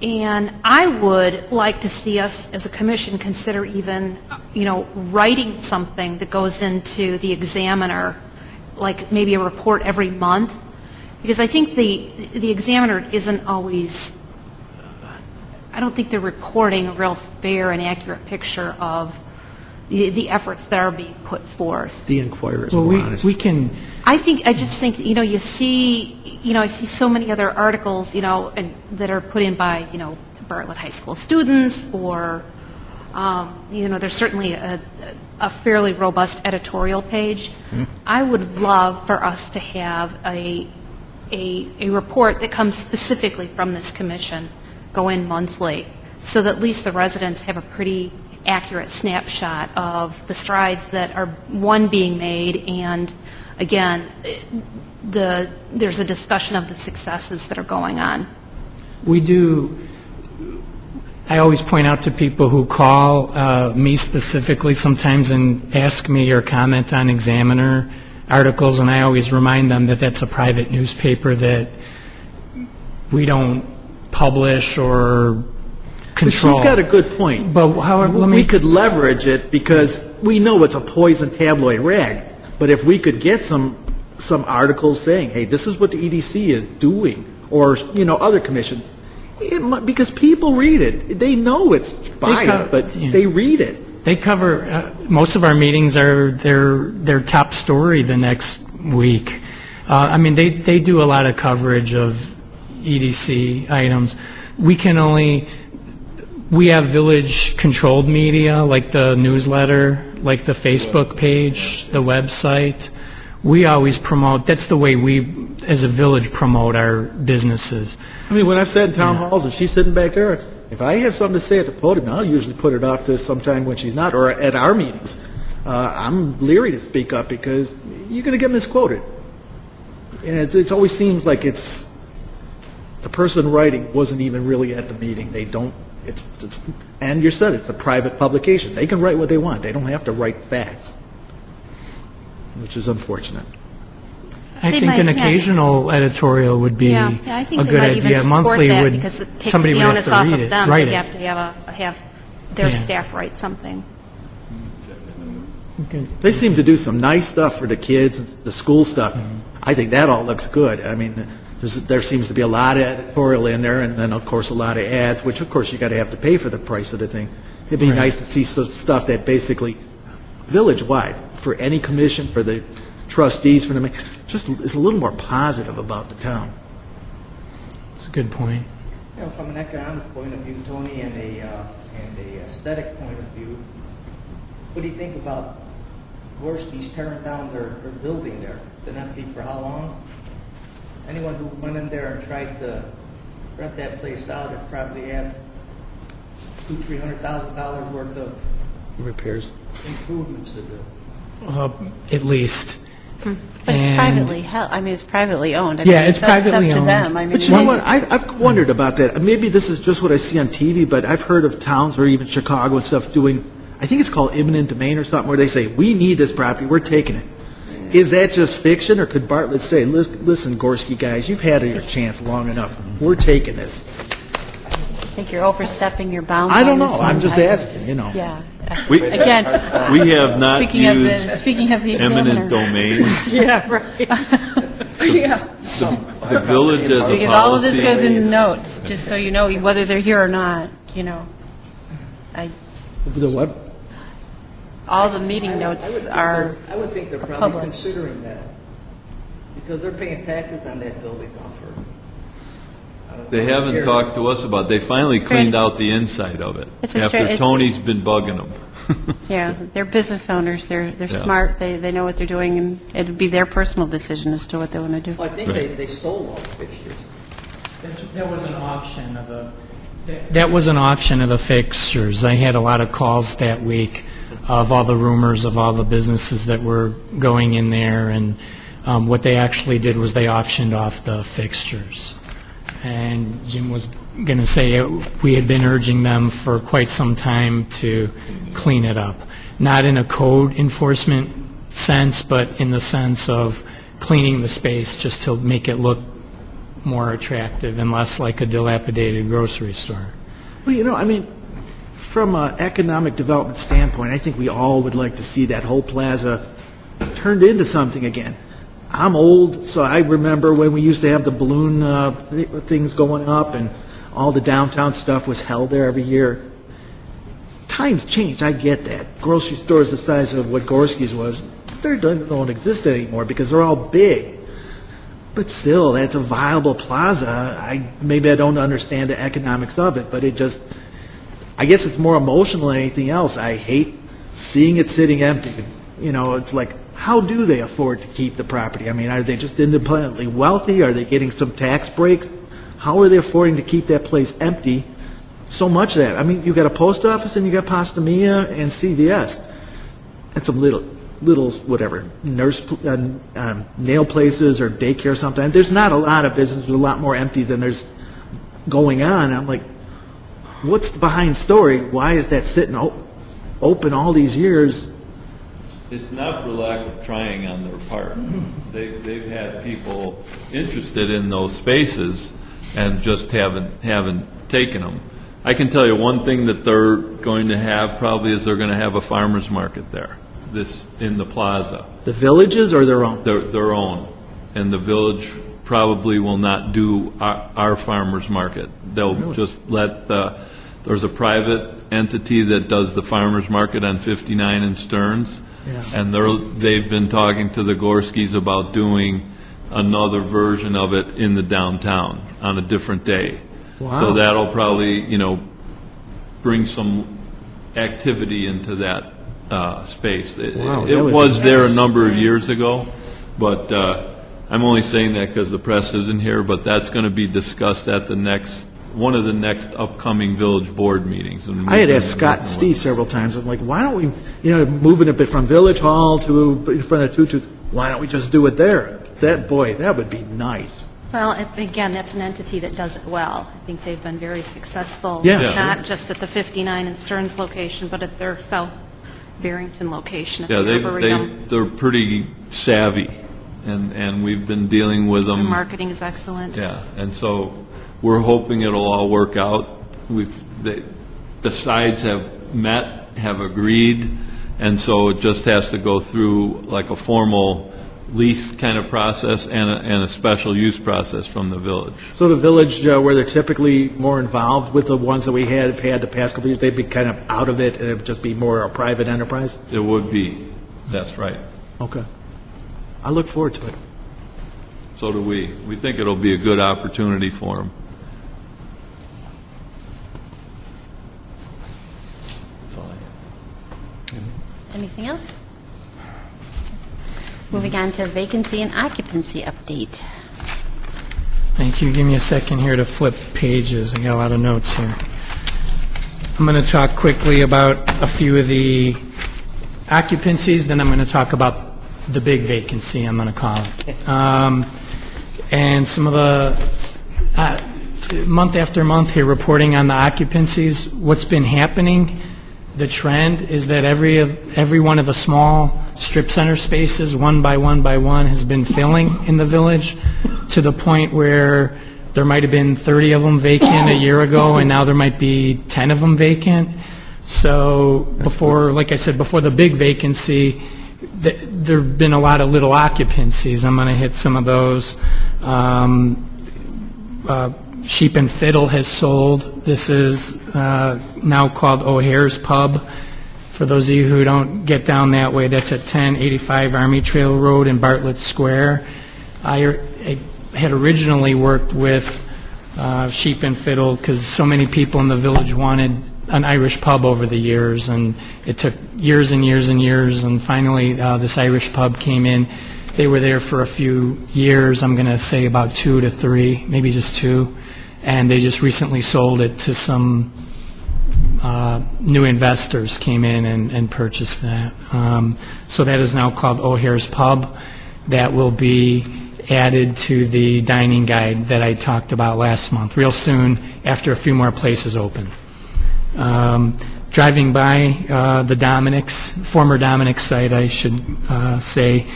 And I would like to see us as a commission consider even, writing something that goes into the Examiner, like maybe a report every month, because I think the Examiner isn't always, I don't think they're reporting a real fair and accurate picture of the efforts that are being put forth. The Inquirer is Well, more honest. we can. I just think, you see, I see so many other articles, and that are put in by, Bartlett High School students, or, there's certainly a fairly robust editorial page. I would love for us to have a report that comes specifically from this commission, go in monthly, so that at least the residents have a pretty accurate snapshot of the strides that are, being made, and again, there's a discussion of the successes that are going on. We do. I always point out to people who call me specifically sometimes and ask me or comment on Examiner articles, and I always remind them that that's a private newspaper that we don't publish or control. But she's got a good point. But however, we could leverage it because we know it's a poison tabloid rag. But if we could get some articles saying, hey, this is what the EDC is doing, or other commissions, because people read it. They know it's biased, but they read it. They cover most of our meetings are their top story the next week. I mean, they do a lot of coverage of EDC items. We have village-controlled media, like the newsletter, like the Facebook page, the website. We always promote, that's the way we, as a village, promote our businesses. I mean, when I've sat in town halls and she's sitting back there, if I have something to say at the podium, I'll usually put it off to sometime when she's not, or at our meetings. I'm leery to speak up because you're going to get misquoted. And it always seems like it's, the person writing wasn't even really at the meeting. They don't, and you said it's a private publication. They can write what they want. They don't have to write facts, which is unfortunate. I They think might, an yeah. occasional editorial would be Yeah, a I think they good might even idea. support Monthly that would, because it takes somebody the would have onus to off read of it, them. write They it. have to have their Yeah. staff write something. They seem to do some nice stuff for the kids, and the school stuff. I think that all looks good. I mean, there seems to be a lot of editorial in there, and then, of course, a lot of ads, which, of course, you got to have to pay for the price of the thing. It'd be Right. nice to see some stuff that basically, village-wide, for any commission, for the trustees, for the, just is a little more positive about the town. It's a good point. You know, from an economic point of view, Tony, and a aesthetic point of view, what do you think about Gorski's tearing down their building there? It's been empty for how long? Anyone who went in there and tried to rent that place out would probably have $200,000-$300,000 worth of Repairs. improvements to do. At least. But it's And- privately held, I mean, it's privately owned. I mean, Yeah, it's privately up to owned. them. I mean, But you know what? I've wondered about that. Maybe this is just what I see on TV, but I've heard of towns or even Chicago and stuff doing, I think it's called eminent domain or something, where they say, we need this property, we're taking it. Is that just fiction, or could Bartlett say, listen, Gorski guys, you've had your chance long enough. We're taking this. I think you're overstepping your bounds I don't on this know. one. I'm just asking, you know. Yeah. We- Again, We have not speaking of the eminent examiner. domain. Yeah, right. Yeah. The village as a Because all of this policy. goes in notes, just so you know, whether they're here or not, you know. The what? All the meeting notes are, I would think they're probably public. considering that, because they're paying taxes on that building now for. I don't know, They haven't years. talked to us about, they finally cleaned out the inside of it. It's a straight- After it's- Tony's been bugging them. yeah, they're business owners, they're Yeah. smart, they know what they're doing, and it'd be their personal decision as to what they want to do. Well, I think they sold all the fixtures. That was an auction of the fixtures. I had a lot of calls that week of all the rumors of all the businesses that were going in there, and what they actually did was they auctioned off the fixtures. And Jim was going to say we had been urging them for quite some time to clean it up. Not in a code enforcement sense, but in the sense of cleaning the space just to make it look more attractive and less like a dilapidated grocery store. Well, you know, I mean, from an economic development standpoint, I think we all would like to see that whole plaza turned into something again. I'm old, so I remember when we used to have the balloon things going up and all the downtown stuff was held there every year. Times changed, I get that. Grocery stores the size of what Gorski's was, they don't exist anymore because they're all big. But still, that's a viable plaza. Maybe I don't understand the economics of it, but it just, I guess it's more emotional than anything else. I hate seeing it sitting empty. You know, it's like, how do they afford to keep the property? I mean, are they just independently wealthy? Are they getting some tax breaks? How are they affording to keep that place empty? So much of that. I mean, you got a post office and you got Pasta Mia and CVS. And some little whatever, nail places or daycare or something. There's not a lot of business. There's a lot more empty than there's going on. I'm like, what's the behind story? Why is that sitting open all these years? It's not for lack of trying on their part. They've had people interested in those spaces and just haven't taken them. I can tell you one thing that they're going to have probably is they're going to have a farmer's market there, in the plaza. The villages or their own? Their own. And the village probably will not do our farmer's market. They'll just let there's a private entity that does the farmer's market on 59 and Stearns. Yeah. And they've been talking to the Gorskis about doing another version of it in the downtown on a different day. Wow. So that'll probably, bring some activity into that space. Wow, It that would was be there a nice. number of years ago, but I'm only saying that because the press isn't here, but that's going to be discussed at one of the next upcoming village board meetings. And I had we've asked been Scott working and with Steve them. several times, I'm like, why don't we, moving a bit from Village Hall to in front of Tutu's, why don't we just do it there? That would be nice. Well, again, that's an entity that does it well. I think they've been very successful. Yeah. Yeah. Not just at the 59 and Stearns location, but at their South Barrington location at Yeah, the Arboretum. they're pretty savvy, and we've been dealing with Their them. marketing is excellent. Yeah, and so we're hoping it'll all work out. The sides have met, have agreed, and so it just has to go through like a formal lease kind of process and a special use process from the village. So the village, where they're typically more involved with the ones that we have had the past couple of years, they'd be kind of out of it, and it would just be more a private enterprise? It would be, that's right. Okay. I look forward to it. So do we. We think it'll be a good opportunity for them. That's all I have. Anything else? Moving on to vacancy and occupancy update. Thank you. Give me a second here to flip pages. I got a lot of notes here. I'm going to talk quickly about a few of the occupancies, then I'm going to talk about the big vacancy, I'm going to call it. And some of the month after month here reporting on the occupancies, what's been happening, the trend is that every one of the small strip center spaces, one by one by one, has been filling in the village to the point where there might have been 30 of them vacant a year ago, and now there might be 10 of them vacant. So before, like I said, before the big vacancy, there have been a lot of little occupancies. I'm going to hit some of those. Sheep and Fiddle has sold. This is now called O'Hare's Pub. For those of you who don't get down that way, that's at 1085 Army Trail Road in Bartlett Square. I had originally worked with Sheep and Fiddle because so many people in the village wanted an Irish pub over the years, and it took years and years and years, and finally this Irish pub came in. They were there for a few years, I'm going to say about 2 to 3, maybe just 2, and they just recently sold it to some new investors came in and purchased that. So that is now called O'Hare's Pub. That will be added to the dining guide that I talked about last month, real soon after a few more places open. Driving by the Dominic's, former Dominic's site, I should say,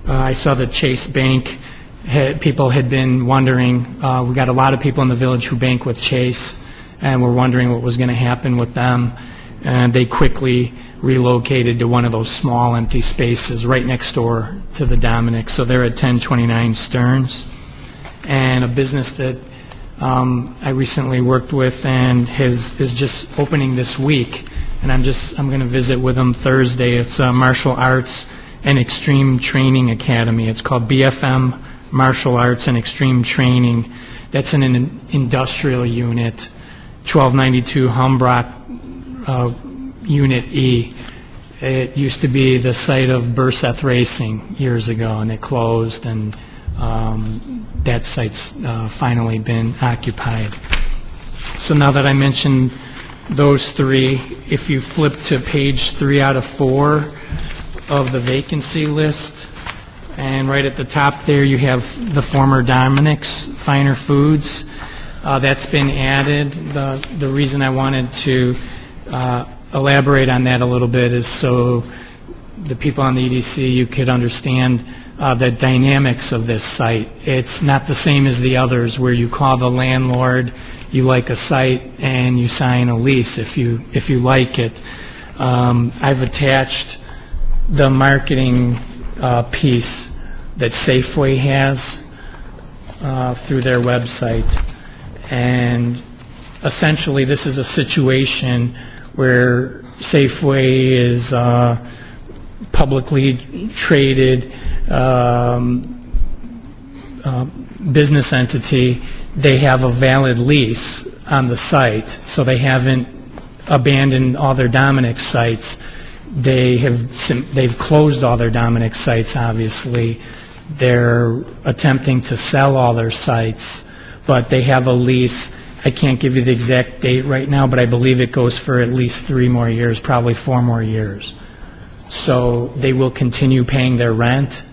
I saw the Chase Bank. People had been wondering, we got a lot of people in the village who bank with Chase, and were wondering what was going to happen with them. And they quickly relocated to one of those small empty spaces right next door to the Dominic. So they're at 1029 Stearns. And a business that I recently worked with and is just opening this week. And I'm going to visit with them Thursday. It's Martial Arts and Extreme Training Academy. It's called BFM Martial Arts and Extreme Training. That's in an industrial unit, 1292 Humbrock Unit E. It used to be the site of Burseth Racing years ago, and it closed, and that site's finally been occupied. So now that I mentioned those three, if you flip to page 3 out of 4 of the vacancy list, and right at the top there you have the former Dominic's Finer Foods. That's been added. The reason I wanted to elaborate on that a little bit is so the people on the EDC, you could understand the dynamics of this site. It's not the same as the others where you call the landlord, you like a site, and you sign a lease if you like it. I've attached the marketing piece that Safeway has through their website. And essentially, this is a situation where Safeway is publicly traded business entity, they have a valid lease on the site, so they haven't abandoned all their Dominic sites. They've closed all their Dominic sites, obviously. They're attempting to sell all their sites, but they have a lease. I can't give you the exact date right now, but I believe it goes for at least 3 more years, probably 4 more years. So they will continue paying their rent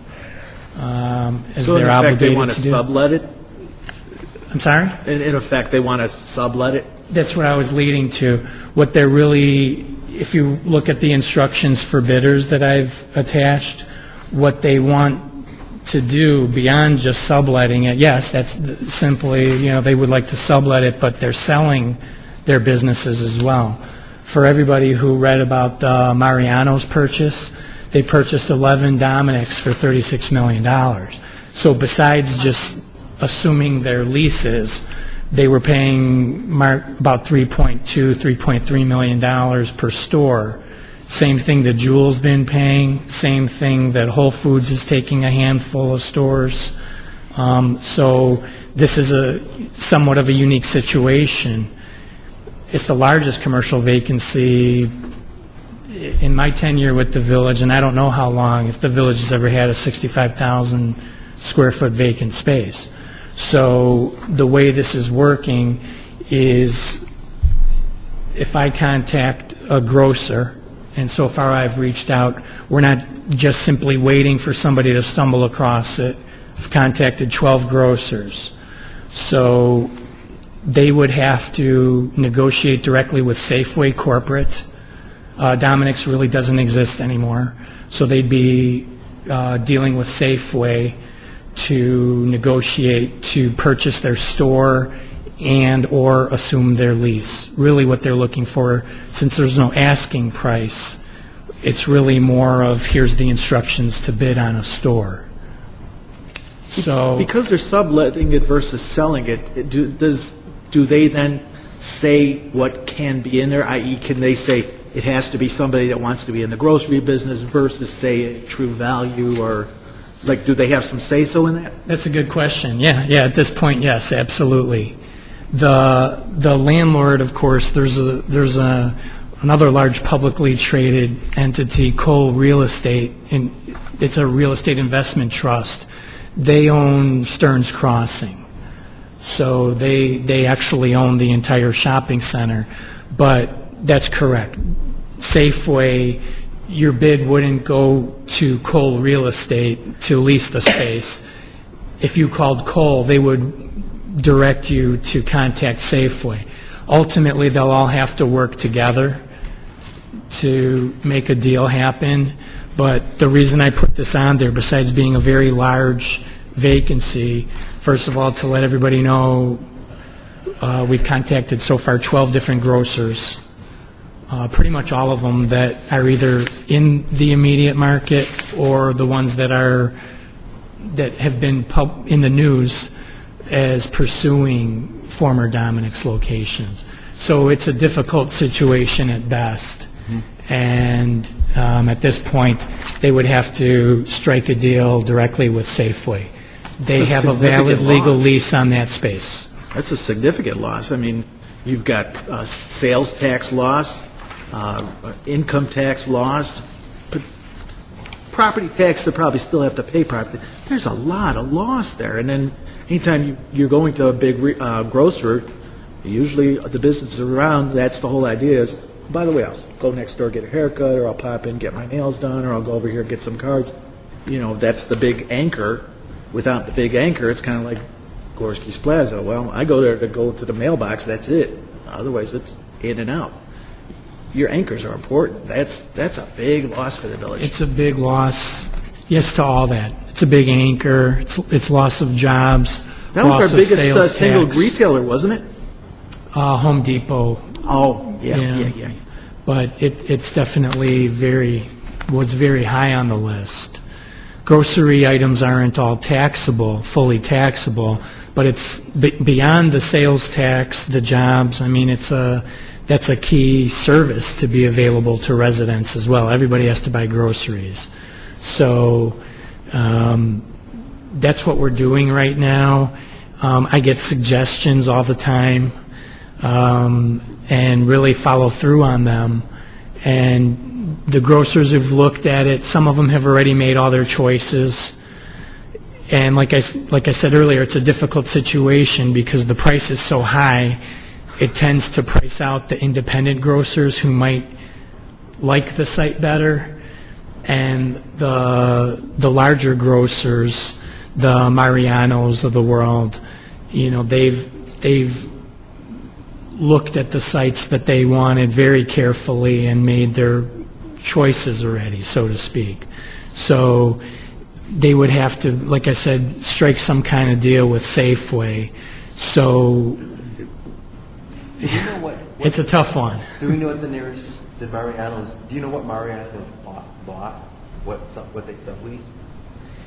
as So in they're effect, obligated they want to to do. sublet it? I'm sorry? In effect, they want to sublet it? That's what I was leading to. What they're really, if you look at the instructions for bidders that I've attached, what they want to do beyond just subletting it, yes, that's simply, they would like to sublet it, but they're selling their businesses as well. For everybody who read about the Mariano's purchase, they purchased 11 Dominics for $36 million. So besides just assuming their leases, they were paying about $3.2, $3.3 million per store. Same thing that Jewel's been paying, same thing that Whole Foods is taking a handful of stores. So this is somewhat of a unique situation. It's the largest commercial vacancy in my tenure with the village, and I don't know how long, if the village has ever had a 65,000 square foot vacant space. So the way this is working is if I contact a grocer, and so far I've reached out, we're not just simply waiting for somebody to stumble across it. I've contacted 12 grocers. So they would have to negotiate directly with Safeway corporate. Dominic's really doesn't exist anymore. So they'd be dealing with Safeway to negotiate to purchase their store and or assume their lease. Really what they're looking for, since there's no asking price, it's really more of here's the instructions to bid on a store. So Because they're subletting it versus selling it, do they then say what can be in there, i.e. can they say it has to be somebody that wants to be in the grocery business versus, say, True Value, or like, do they have some say-so in that? that's a good question. Yeah, at this point, yes, absolutely. The landlord, of course, there's another large publicly traded entity, Cole Real Estate, and it's a real estate investment trust. They own Stearns Crossing, so they actually own the entire shopping center. But that's correct. Safeway, your bid wouldn't go to Cole Real Estate to lease the space. If you called Cole, they would direct you to contact Safeway. Ultimately, they'll all have to work together to make a deal happen. But the reason I put this on there, besides being a very large vacancy, first of all, to let everybody know, we've contacted so far 12 different grocers, pretty much all of them that are either in the immediate market or the ones that have been in the news as pursuing former Dominic's locations. So it's a difficult situation at best. And at this point, they would have to strike a deal directly with Safeway. They have a valid legal lease on that space. That's a significant loss. I mean, you've got sales tax loss, income tax loss, property tax, they probably still have to pay property. There's a lot of loss there. And then anytime you're going to a big grocer, usually the businesses around, that's the whole idea is, by the way, I'll go next door, get a haircut, or I'll pop in, get my nails done, or I'll go over here, get some cards. That's the big anchor. Without the big anchor, it's kind of like Gorski's Plaza. Well, I go there to go to the mailbox, that's it. Otherwise, it's in and out. Your anchors are important. That's a big loss for the village. It's a big loss. Yes to all that. It's a big anchor. It's loss of jobs. That was loss our of sales biggest single tax. retailer, wasn't it? Home Depot. Oh, yeah. But it's definitely was very high on the list. Grocery items aren't all taxable, fully taxable, but it's beyond the sales tax, the jobs. I mean, that's a key service to be available to residents as well. Everybody has to buy groceries. So that's what we're doing right now. I get suggestions all the time, and really follow through on them. And the grocers have looked at it. Some of them have already made all their choices. And like I said earlier, it's a difficult situation because the price is so high, it tends to price out the independent grocers who might like the site better, and the larger grocers, the Marianos of the world, you know, they've looked at the sites that they wanted very carefully and made their choices already, so to speak. So they would have to, like I said, strike some kind of deal with Safeway. So Do you know what it's a tough one. Do we know what the nearest, the Mariano's, do you know what Mariano's bought? What they sublease?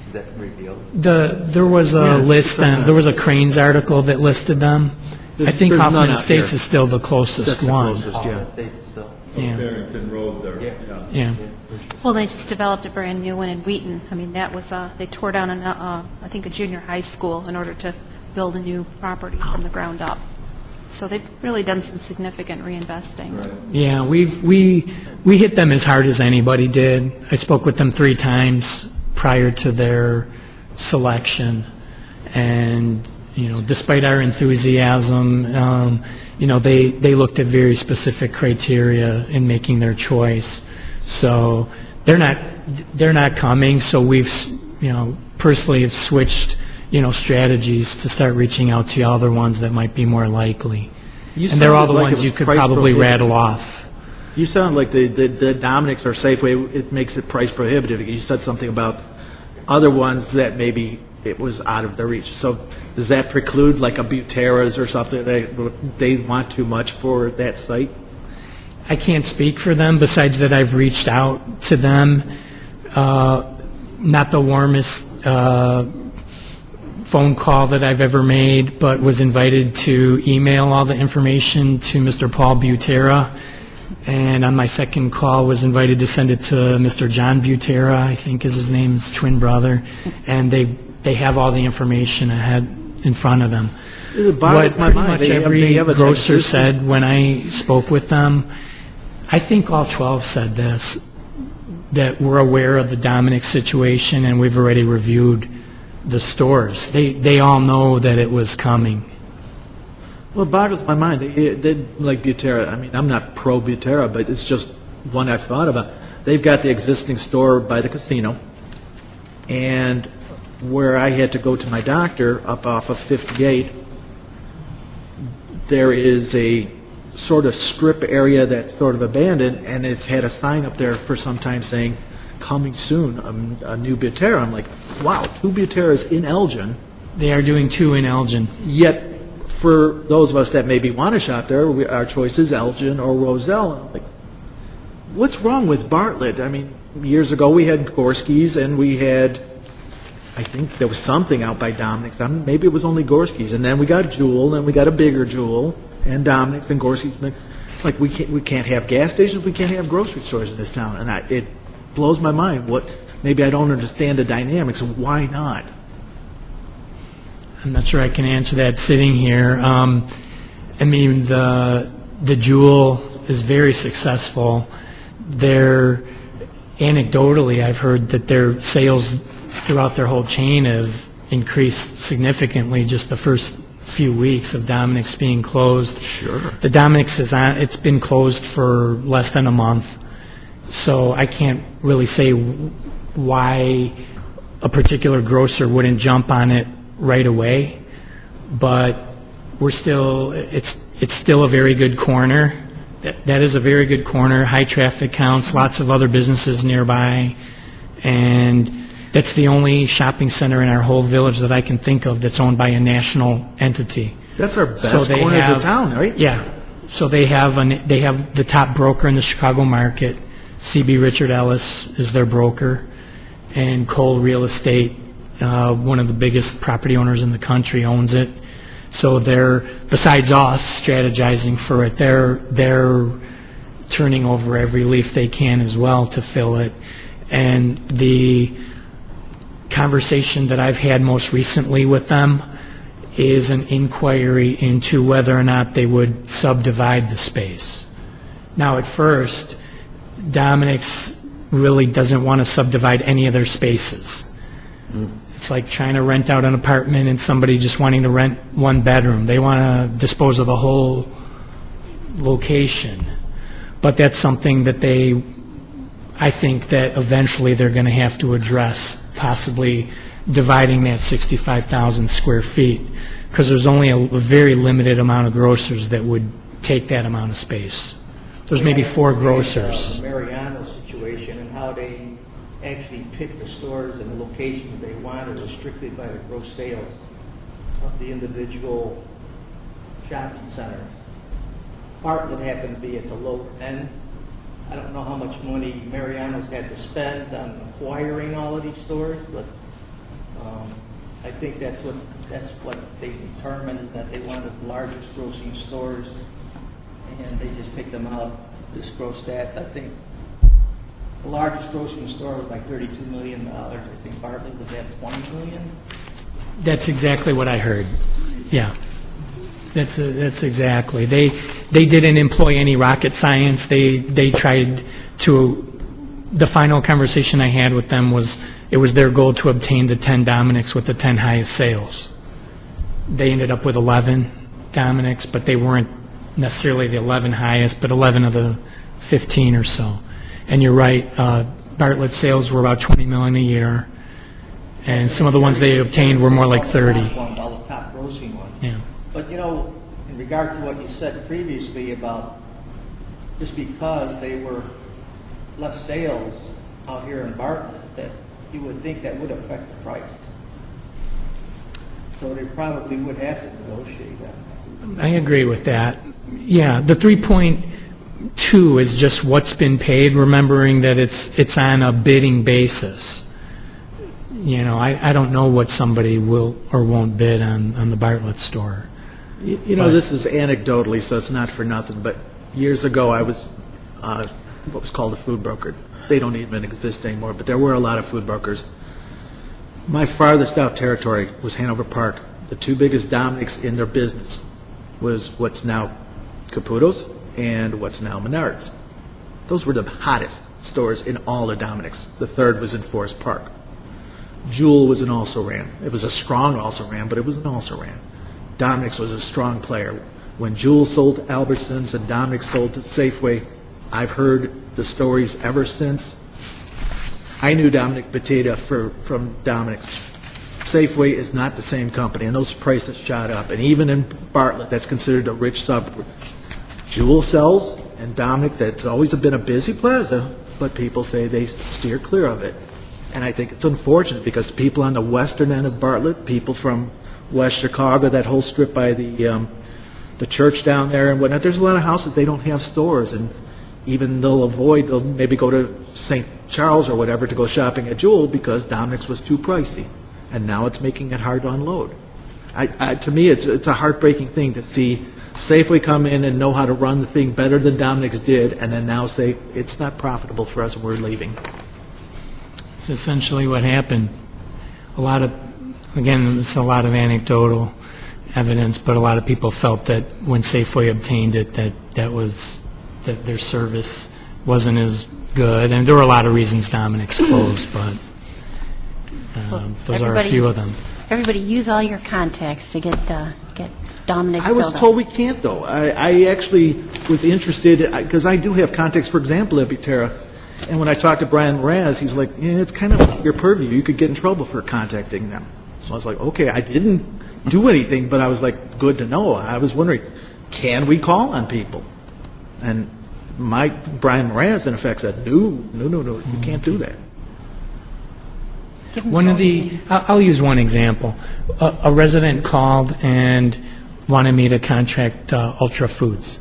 Is that revealed? There was a list, there was a Cranes article that listed them. I think There's Hoffman none out Estates here. is still the closest That's the one. closest, yeah. States still. Yeah. Barrington Road there. Yeah. Yeah. Well, they just developed a brand new one in Wheaton. I mean, that was, they tore down, I think, a junior high school in order to build a new property from the ground up. So they've really done some significant reinvesting. Yeah, we hit them as hard as anybody did. I spoke with them 3 times prior to their selection, and you know, despite our enthusiasm, you know, they looked at very specific criteria in making their choice. So they're not coming. So we've, you know, personally have switched, you know, strategies to start reaching out to other ones that might be more likely. And they're all the ones you could probably rattle off. You sound like the Dominic's or Safeway, it makes it price prohibitive. You said something about other ones that maybe it was out of their reach. So does that preclude like a Butera's or something, they want too much for that site? I can't speak for them, besides that I've reached out to them. Not the warmest phone call that I've ever made, but was invited to email all the information to Mr. Paul Butera. And on my second call, was invited to send it to Mr. John Butera, I think is his name, his twin brother. And they have all the information ahead in front of them. What pretty much every grocer said when I spoke with them, I think all 12 said this, that we're aware of the Dominic situation and we've already reviewed the stores. They all know that it was coming. Well, it boggles my mind. They like Butera. I mean, I'm not pro Butera, but it's just one I've thought about. They've got the existing store by the casino, and where I had to go to my doctor up off of 58, there is a sort of strip area that's sort of abandoned, and it's had a sign up there for some time saying, coming soon, a new Butera. I'm like, wow, 2 Buteras in Elgin. They are doing 2 in Elgin. Yet, for those of us that maybe want to shop there, our choice is Elgin or Roselle. And I'm like, what's wrong with Bartlett? I mean, years ago we had Gorski's, and we had, I think there was something out by Dominic's. Maybe it was only Gorski's, and then we got Jewel, and we got a bigger Jewel, and Dominic's and Gorski's. It's like we can't have gas stations, we can't have grocery stores in this town, and it blows my mind. Maybe I don't understand the dynamics. Why not? I'm not sure I can answer that sitting here. I mean, the Jewel is very successful. Anecdotally, I've heard that their sales throughout their whole chain have increased significantly just the first few weeks of Dominic's being closed. Sure. The Dominic's it's been closed for less than a month, so I can't really say why a particular grocer wouldn't jump on it right away, but it's still a very good corner. That is a very good corner, high traffic counts, lots of other businesses nearby, and that's the only shopping center in our whole village that I can think of that's owned by a national entity. That's our best corner of the town, right? Yeah. So they have the top broker in the Chicago market. C.B. Richard Ellis is their broker, and Cole Real Estate, one of the biggest property owners in the country, owns it. So they're, besides us strategizing for it, they're turning over every leaf they can as well to fill it. And the conversation that I've had most recently with them is an inquiry into whether or not they would subdivide the space. Now, at first, Dominic's really doesn't want to subdivide any of their spaces. It's like trying to rent out an apartment and somebody just wanting to rent one bedroom. They want to dispose of the whole location. But that's something that I think that eventually they're going to have to address, possibly dividing that 65,000 square feet, because there's only a very limited amount of grocers that would take that amount of space. There's maybe 4 grocers. The Mariano situation and how they actually pick the stores and the locations they want are restricted by the gross sales of the individual shopping centers. Bartlett happened to be at the low end. I don't know how much money Mariano's had to spend on acquiring all of these stores, but I think that's what they determined, that they wanted the largest grossing stores, and they just picked them out. This gross stat, I think the largest grocery store was like $32 million. I think Bartlett was at $20 million. That's exactly what I heard. Yeah. That's exactly. They didn't employ any rocket science. They tried to. The final conversation I had with them was it was their goal to obtain the 10 Dominics with the 10 highest sales. They ended up with 11 Dominics, but they weren't necessarily the 11 highest, but 11 of the 15 or so. And you're right. Bartlett sales were about $20 million a year, and some of the ones they obtained were more like 30. All the top grossing ones. Yeah. But, you know, in regard to what you said previously about just because they were less sales out here in Bartlett, that you would think that would affect the price. So they probably would have to negotiate that. I agree with that. Yeah, the 3.2 is just what's been paid, remembering that it's on a bidding basis. You know, I don't know what somebody will or won't bid on the Bartlett store. You know, this is anecdotally, so it's not for nothing, but years ago I was what was called a food broker. They don't even exist anymore, but there were a lot of food brokers. My farthest out territory was Hanover Park. The 2 biggest Dominics in their business was what's now Caputo's and what's now Menards. Those were the hottest stores in all the Dominics. The 3rd was in Forest Park. Jewel was an also-ran. It was a strong also-ran, but it was an also-ran. Dominick's was a strong player. When Jewel sold to Albertsons and Dominick's sold to Safeway, I've heard the stories ever since. I knew Dominic Potato from Dominick's. Safeway is not the same company, and those prices shot up. And even in Bartlett, that's considered a rich suburb. Jewel sells, and Dominic, that's always been a busy plaza, but people say they steer clear of it. And I think it's unfortunate because people on the western end of Bartlett, people from West Chicago, that whole strip by the church down there and whatnot, there's a lot of houses, they don't have stores, and even they'll maybe go to St. Charles or whatever to go shopping at Jewel because Dominic's was too pricey. And now it's making it hard to unload. To me, it's a heartbreaking thing to see Safeway come in and know how to run the thing better than Dominic's did, and then now say, it's not profitable for us and we're leaving. It's essentially what happened. It's a lot of anecdotal evidence, but a lot of people felt that when Safeway obtained it, that their service wasn't as good, and there were a lot of reasons Dominic's closed, but those are a few of them. Everybody use all your contacts to get Dominic's I was filled up. told we can't, though. I actually was interested, because I do have contacts, for example, at Butera, and when I talked to Brian Mraz, he's like, it's kind of your purview. You could get in trouble for contacting them. So I was like, okay, I didn't do anything, but I was like, good to know. I was wondering, can we call on people? And Brian Mraz, in effect, said, no, you can't do that. I'll use one example. A resident called and wanted me to contract Ultra Foods,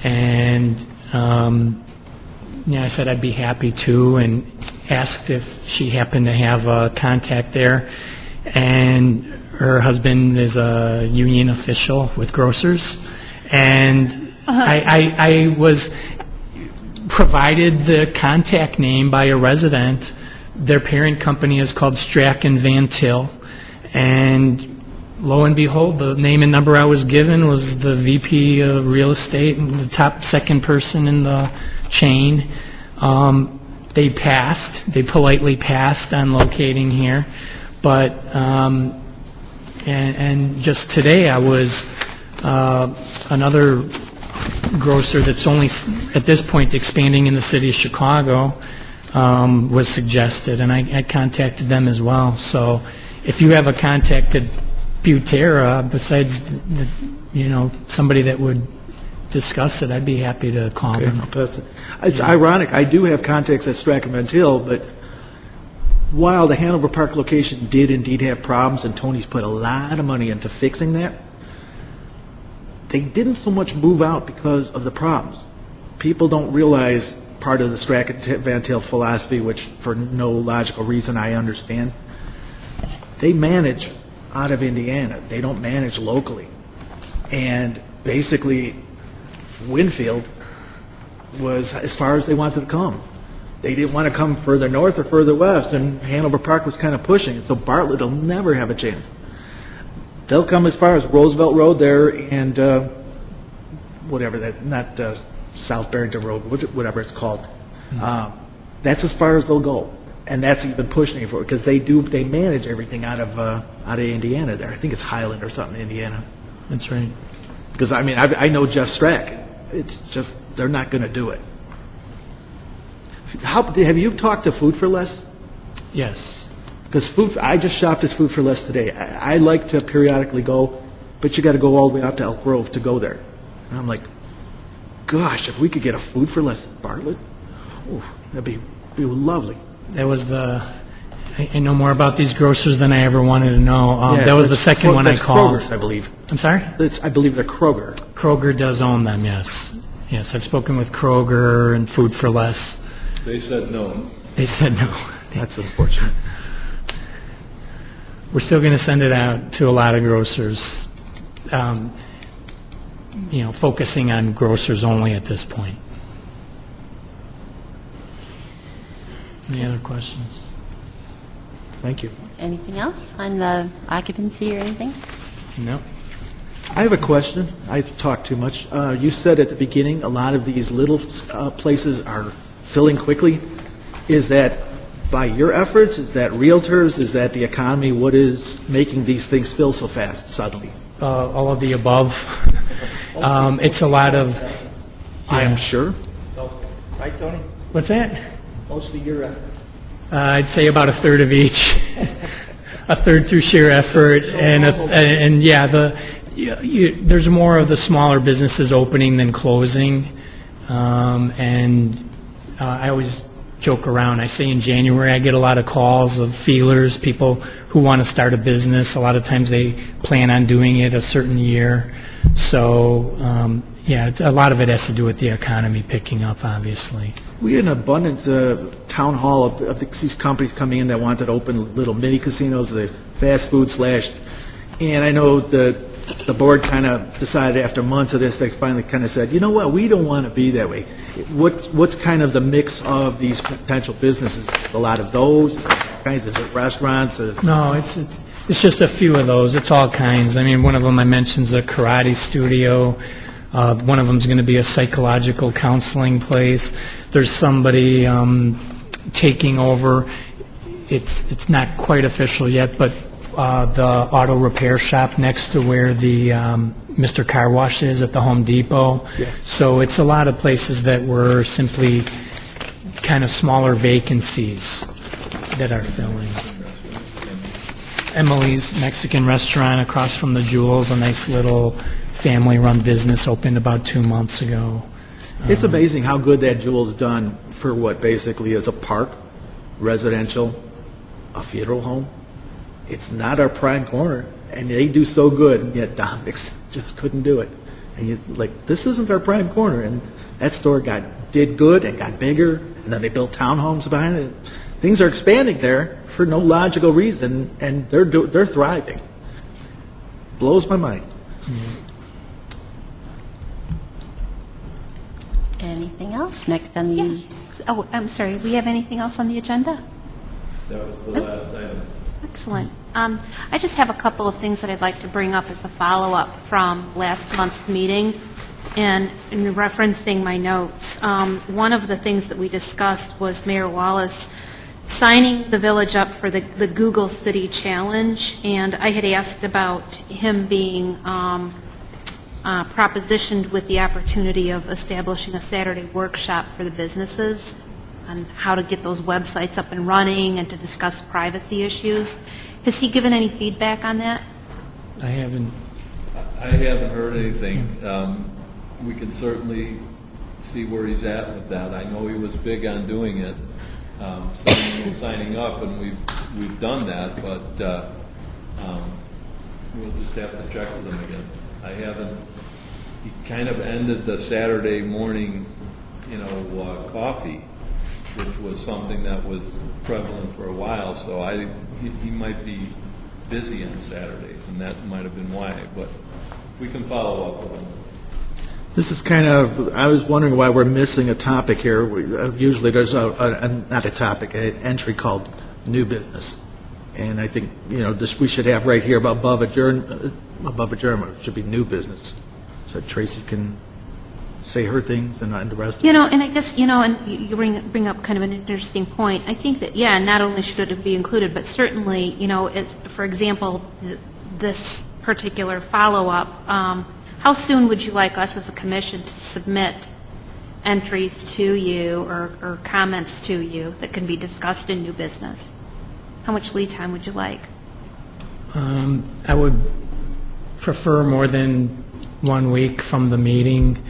and I said I'd be happy to, and asked if she happened to have a contact there, and her husband is a union official with grocers, and I was provided the contact name by a resident Their parent company is called Strachan Van Til, and lo and behold, the name and number I was given was the VP of real estate and the top second person in the chain. They passed. They politely passed on locating here, but and just today I was another grocer that's only at this point expanding in the city of Chicago was suggested, and I contacted them as well. So if you have a contact at Butera, besides somebody that would discuss it, I'd be happy to call them. It's ironic, I do have contacts at Strachan Van Til, but while the Hanover Park location did indeed have problems, and Tony's put a lot of money into fixing that, they didn't so much move out because of the problems. People don't realize part of the Strachan Van Til philosophy, which for no logical reason I understand. They manage out of Indiana. They don't manage locally. And basically, Winfield was as far as they wanted to come. They didn't want to come further north or further west, and Hanover Park was kind of pushing it, so Bartlett will never have a chance. They'll come as far as Roosevelt Road there and whatever that, not South Barrington Road, whatever it's called. That's as far as they'll go, and that's even pushing it for it because they manage everything out of Indiana there. I think it's Highland or something, Indiana. That's right. Because I mean I know Jeff Strack. It's just they're not going to do it. Have you talked to Food for Less? Yes. Because I just shopped at Food for Less today. I like to periodically go, but you got to go all the way out to Elk Grove to go there. And I'm like, gosh, if we could get a Food for Less at Bartlett, that'd be lovely. That was I know more about these grocers than I ever wanted to know. That was the second one I called. Kroger, I believe. I'm sorry? I believe they're Kroger. Kroger does own them, yes. Yes, I've spoken with Kroger and Food for Less. They said no. They said no. That's unfortunate. We're still going to send it out to a lot of grocers, focusing on grocers only at this point. Any other questions? Thank you. Anything else on the occupancy or anything? No. I have a question. I've talked too much. You said at the beginning a lot of these little places are filling quickly. Is that by your efforts? Is that realtors? Is that the economy? What is making these things fill so fast suddenly? All of the above. It's a lot of... I am sure. Right, Tony? What's that? Mostly your effort. I'd say about a third of each. A third through sheer effort, there's more of the smaller businesses opening than closing, I always joke around. I say in January I get a lot of calls of feelers, people who want to start a business. A lot of times they plan on doing it a certain year. So, a lot of it has to do with the economy picking up, obviously. We had an abundance town hall of these companies coming in that wanted to open little mini casinos, the fast food / and I know the board kind of decided after months of this, they finally kind of said, you know what, we don't want to be that way. What's kind of the mix of these potential businesses? A lot of those kinds? Is it restaurants? No, it's just a few of those. It's all kinds. I mean, one of them I mentioned is a karate studio. One of them is going to be a psychological counseling place. There's somebody taking over. It's not quite official yet, but the auto repair shop next to where the Mr. Car Wash is at the Home Depot. Yeah. So it's a lot of places that were simply kind of smaller vacancies that are filling. Emily's Mexican restaurant across from the Jewels, a nice little family-run business, opened about 2 months ago. It's amazing how good that Jewel's done for what basically is a park, residential, a funeral home. It's not our prime corner, and they do so good, and yet Dominic's just couldn't do it. And you're like, this isn't our prime corner, and that store did good and got bigger, and then they built townhomes behind it. Things are expanding there for no logical reason, and they're thriving. Blows my mind. Anything else? Next on the... Yes. Oh, I'm sorry. We have anything else on the agenda? That was the last item. Excellent. I just have a couple of things that I'd like to bring up as a follow-up from last month's meeting, and in referencing my notes. One of the things that we discussed was Mayor Wallace signing the village up for the Google City Challenge, and I had asked about him being propositioned with the opportunity of establishing a Saturday workshop for the businesses on how to get those websites up and running and to discuss privacy issues. Has he given any feedback on that? I haven't. I haven't heard anything. We can certainly see where he's at with that. I know he was big on doing it, signing up, and we've done that, but we'll just have to check with him again. I haven't. He kind of ended the Saturday morning, coffee, which was something that was prevalent for a while. So he might be busy on Saturdays, and that might have been why. But we can follow up with him. This is kind of, I was wondering why we're missing a topic here. Usually there's not a topic, an entry called new business. And I think, this we should have right here above adjournment, it should be new business. So Tracy can say her things and the rest of it. And I guess, and you bring up kind of an interesting point. I think that, not only should it be included, but certainly, as, for example, this particular follow-up, how soon would you like us as a commission to submit entries to you or comments to you that can be discussed in new business? How much lead time would you like? I would prefer more than 1 week from the meeting.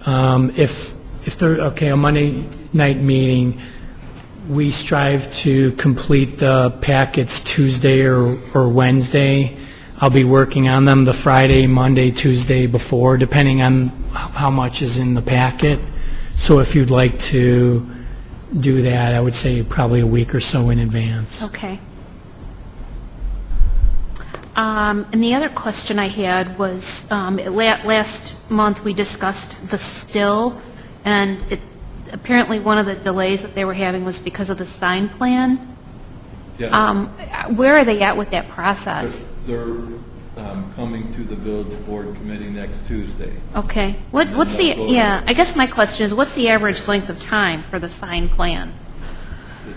If they're, a Monday night meeting, we strive to complete the packets Tuesday or Wednesday. I'll be working on them the Friday, Monday, Tuesday before, depending on how much is in the packet. So if you'd like to do that, I would say probably a week or so in advance. Okay. And the other question I had was, last month we discussed the still, and apparently one of the delays that they were having was because of the sign plan. Yeah. Where are they at with that process? They're coming to the village board committee next Tuesday. Okay. What's the, I guess my question is, what's the average length of time for the sign plan?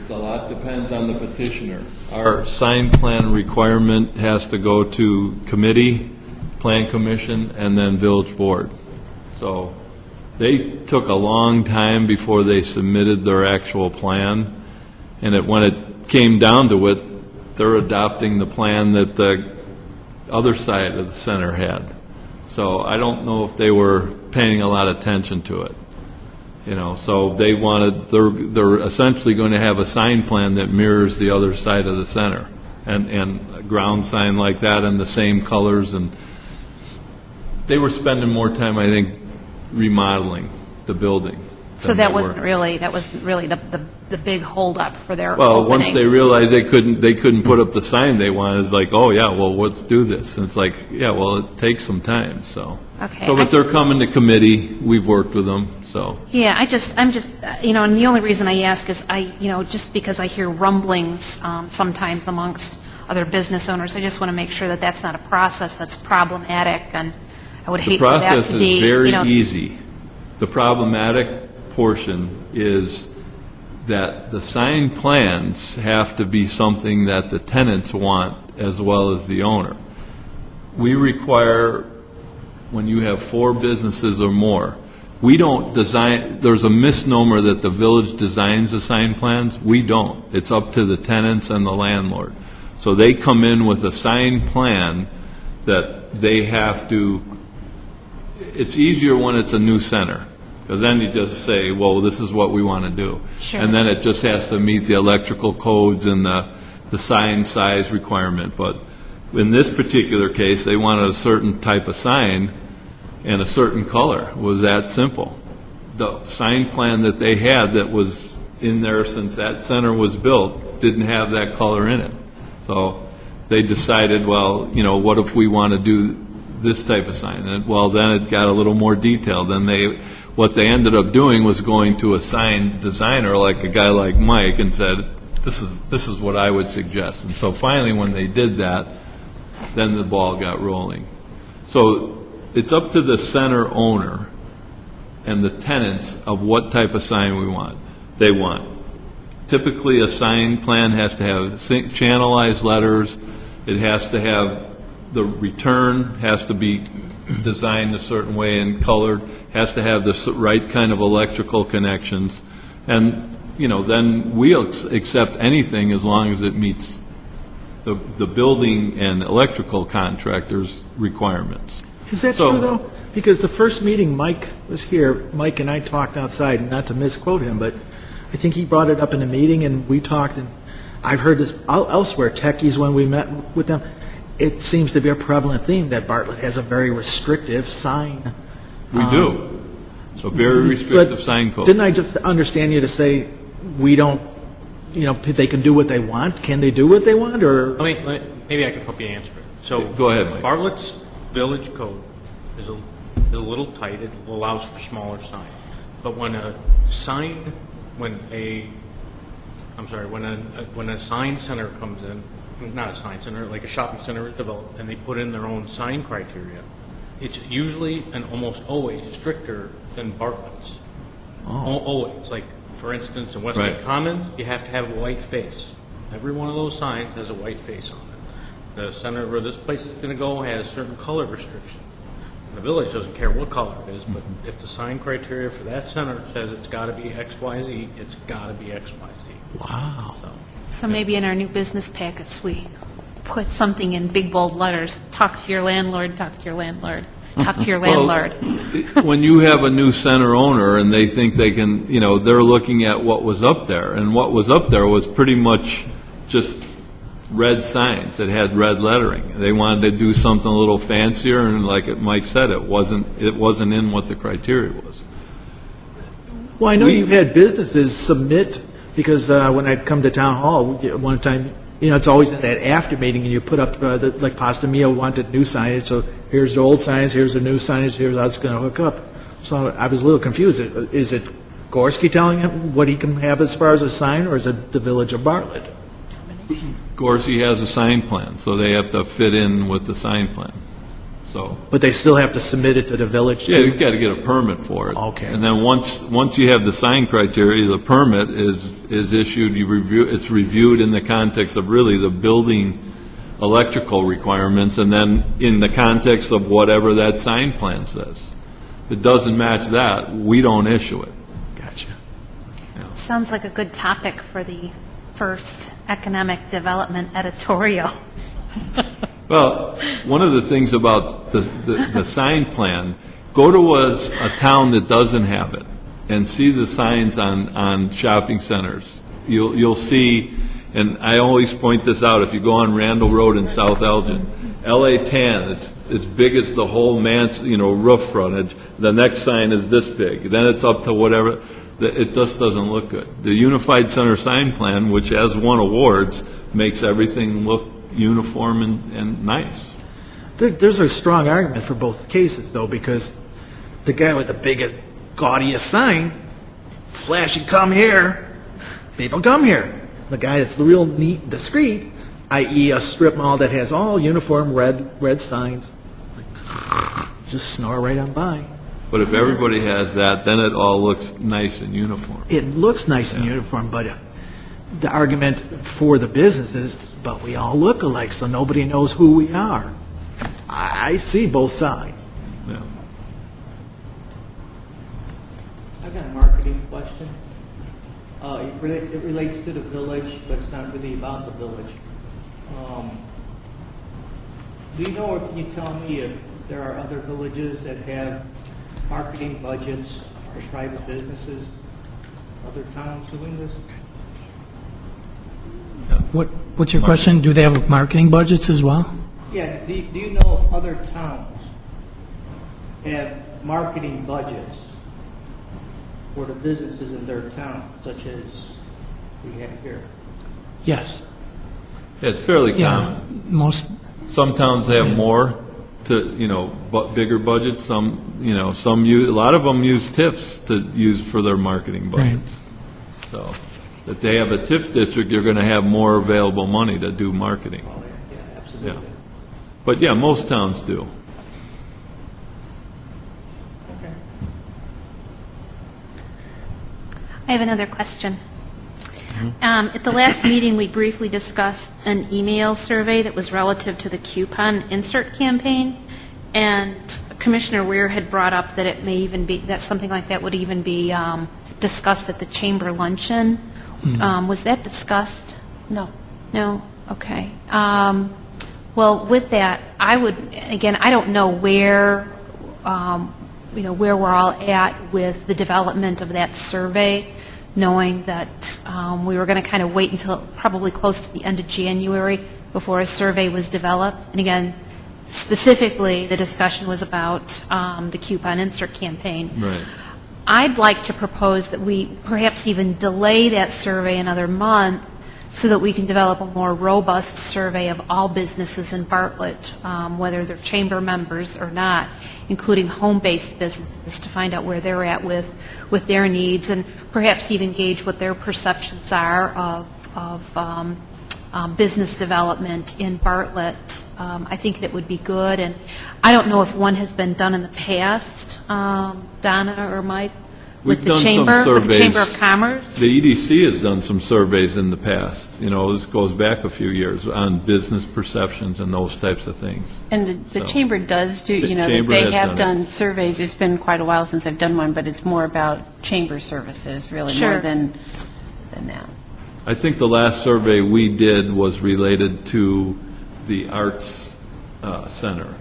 A lot depends on the petitioner. Our sign plan requirement has to go to committee, plan commission, and then village board. So they took a long time before they submitted their actual plan, and when it came down to it, they're adopting the plan that the other side of the center had. So I don't know if they were paying a lot of attention to it. So they're essentially going to have a sign plan that mirrors the other side of the center, and a ground sign like that in the same colors. And they were spending more time, I think, remodeling the building. So that wasn't really the big holdup for their well, opening. Once they realized they couldn't put up the sign they wanted, it's like, oh yeah, well let's do this. And it's like, yeah, well it takes some time. So okay. But they're coming to committee. We've worked with them. So yeah, I'm just and the only reason I ask is just because I hear rumblings sometimes amongst other business owners. I just want to make sure that that's not a process that's problematic, and I would hate for that to be. The process is very easy. The problematic portion is that the sign plans have to be something that the tenants want as well as the owner. We require, when you have 4 businesses or more, we don't design, there's a misnomer that the village designs the sign plans. We don't. It's up to the tenants and the landlord. So they come in with a sign plan that they have to, it's easier when it's a new center. Because then you just say, well, this is what we want to do. Sure. And then it just has to meet the electrical codes and the sign size requirement. But in this particular case, they wanted a certain type of sign and a certain color. It was that simple. The sign plan that they had that was in there since that center was built didn't have that color in it. So they decided, well, what if we want to do this type of sign? And, well, then it got a little more detailed. What they ended up doing was going to a sign designer, like a guy like Mike, and said, this is what I would suggest. And so finally, when they did that, then the ball got rolling. So it's up to the center owner and the tenants of what type of sign they want. Typically, a sign plan has to have channelized letters. It has to have, the return has to be designed a certain way and colored, has to have the right kind of electrical connections. And, then we'll accept anything as long as it meets the building and electrical contractors' requirements. Is that true, though? Because the first meeting, Mike was here, Mike and I talked outside, not to misquote him, but I think he brought it up in a meeting, and we talked, and I've heard this elsewhere, techies, when we met with them, it seems to be a prevalent theme that Bartlett has a very restrictive sign. We do. A very restrictive sign code. Didn't I just understand you to say we don't, they can do what they want? Can they do what they want, or? Maybe I can help you answer it. So Go ahead, Mike. Bartlett's village code is a little tight. It allows for smaller signs. But when a sign center comes in, not a sign center, like a shopping center is developed, and they put in their own sign criteria, it's usually and almost always stricter than Bartlett's. Always. Like, for instance, in Westlake Commons, you have to have a white face. Every one of those signs has a white face on it. The center where this place is going to go has certain color restrictions. The village doesn't care what color it is, but if the sign criteria for that center says it's got to be X, Y, Z, it's got to be X, Y, Z. Wow. So maybe in our new business packets, we put something in big bold letters, talk to your landlord, talk to your landlord, talk to your landlord. When you have a new center owner and they think they can, they're looking at what was up there, and what was up there was pretty much just red signs that had red lettering. They wanted to do something a little fancier, and like Mike said, it wasn't in what the criteria was. Well, I know you've had businesses submit, because when I'd come to town hall, one time, it's always in that after meeting, and you put up, like Pasta Mia wanted new signage, so here's the old signage, here's the new signage, here's how it's going to hook up. So I was a little confused. Is it Gorski telling him what he can have as far as a sign, or is it the Village of Bartlett? Gorski has a sign plan, so they have to fit in with the sign plan. So. But they still have to submit it to the village? Yeah, you've got to get a permit for it. Okay. And then once you have the sign criteria, the permit is issued, it's reviewed in the context of really the building electrical requirements, and then in the context of whatever that sign plan says. If it doesn't match that, we don't issue it. Gotcha. Sounds like a good topic for the first economic development editorial. Well, one of the things about the sign plan, go to a town that doesn't have it and see the signs on shopping centers. You'll see, and I always point this out, if you go on Randall Road in South Elgin, LA Tan, it's big as the whole roof frontage. The next sign is this big. Then it's up to whatever. It just doesn't look good. The Unified Center Sign Plan, which has won awards, makes everything look uniform and nice. There's a strong argument for both cases, though, because the guy with the biggest, gaudiest sign, flashing, come here, people come here. The guy that's real neat and discreet, i.e. a strip mall that has all uniform red signs, just snore right on by. But if everybody has that, then it all looks nice and uniform. It looks nice and uniform, but the argument for the business is, but we all look alike, so nobody knows who we are. I see both sides. Yeah. I've got a marketing question. It relates to the village, but it's not really about the village. Do you know, or can you tell me if there are other villages that have marketing budgets for private businesses, other towns doing this? What's your question? Do they have marketing budgets as well? Yeah, do you know if other towns have marketing budgets for the businesses in their town, such as we have here? Yes. Yeah, it's fairly Yeah, common. Some towns have more bigger budgets. Some a lot of them use TIFs to use for their marketing budgets. So. that they have a TIF district, you're going to have more available money to do marketing. Yeah, absolutely. Yeah. But yeah, most towns do. I have another question. At the last meeting, we briefly discussed an email survey that was relative to the coupon insert campaign, and Commissioner Weir had brought up that it may even be, that something like that would even be discussed at the chamber luncheon. Was that discussed? No. No? Okay. Well, with that, I would, again, I don't know where, where we're all at with the development of that survey, knowing that we were going to kind of wait until probably close to the end of January before a survey was developed. And again, specifically, the discussion was about the coupon insert campaign. Right. I'd like to propose that we perhaps even delay that survey another month so that we can develop a more robust survey of all businesses in Bartlett, whether they're chamber members or not, including home-based businesses, to find out where they're at with their needs, and perhaps even gauge what their perceptions are of business development in Bartlett. I think that would be good, and I don't know if one has been done in the past, Donna or Mike, with the chamber, with the Chamber of Commerce. The EDC has done some surveys in the past. This goes back a few years on business perceptions and those types of things. And the chamber does do, The chamber they has have done done surveys. It's been quite a while since I've done one, but it's more about chamber services, really, Sure. more than that. I think the last survey we did was related to the Arts Center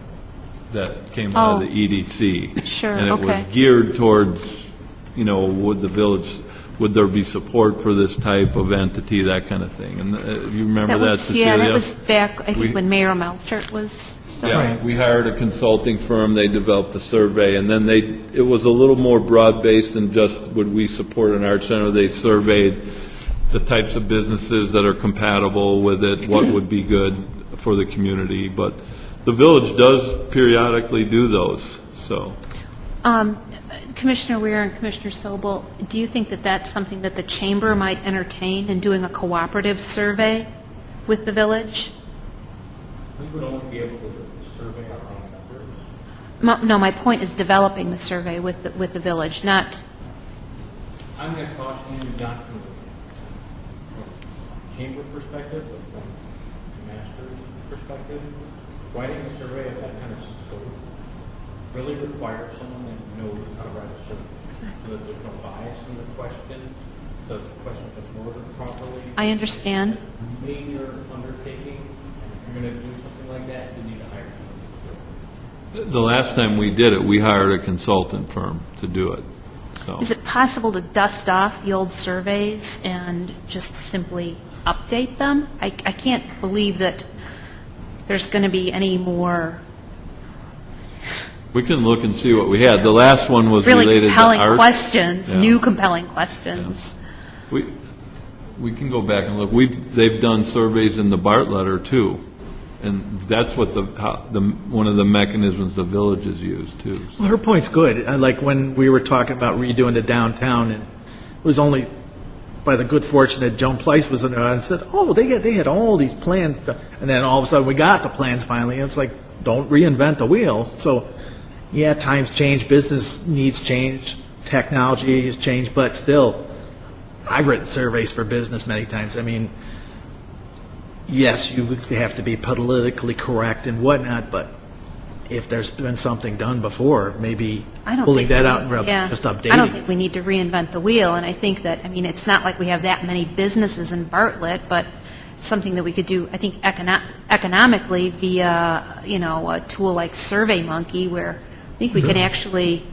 that came out of the EDC. Sure, And it okay. was geared towards, would there be support for this type of entity, that kind of thing. And you remember that, Cecilia? Yeah, that was back, I think, when Mayor Melchert was still Yeah, there. we hired a consulting firm, they developed a survey, and then it was a little more broad-based than just would we support an art center. They surveyed the types of businesses that are compatible with it, what would be good for the community. But the village does periodically do those, so. Commissioner Weir and Commissioner Sobel, do you think that that's something that the chamber might entertain in doing a cooperative survey with the village? We would only be able to survey our own members. No, my point is developing the survey with the village, not, I'm going to caution you, not from the chamber perspective, but from the master's perspective. Writing a survey of that kind of scope really requires someone that knows how to write a survey. So that there's no bias in the question, so the question is worded properly. I understand. Major undertaking, and if you're going to do something like that, you need to hire someone to do it. The last time we did it, we hired a consultant firm to do it, so. Is it possible to dust off the old surveys and just simply update them? I can't believe that there's going to be any more We can look and see what we had. The last one was really related to compelling arts. questions, Yeah. new compelling questions. We can go back and look. They've done surveys in the Bartlett too, and that's what one of the mechanisms the villages use too. Well, her point's good. Like when we were talking about redoing the downtown, and it was only by the good fortune that Joan Pleiss was in there and said, "Oh, they had all these plans," and then all of a sudden we got the plans finally. And it's like, don't reinvent the wheel. So, yeah, times change, business needs change, technology has changed, but still, I've written surveys for business many times. I mean, yes, you have to be politically correct and whatnot, but if there's been something done before, maybe pulling that out and just updating. I don't think we need to reinvent the wheel, and I think that, it's not like we have that many businesses in Bartlett, but it's something that we could do, I think, economically via, a tool like SurveyMonkey, where I think we can actually,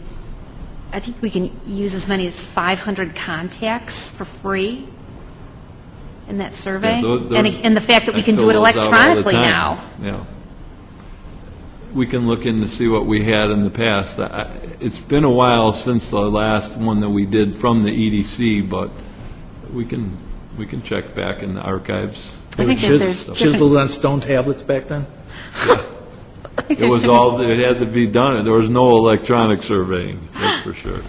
use as many as 500 contacts for free in that survey. Yeah, and the fact that we I can do fill it those out all the electronically time. now. Yeah. We can look in to see what we had in the past. It's been a while since the last one that we did from the EDC, but we can check back in the archives. I think that there's Chiseled on stone tablets back then? It had to be done. There was no electronic surveying, that's for sure.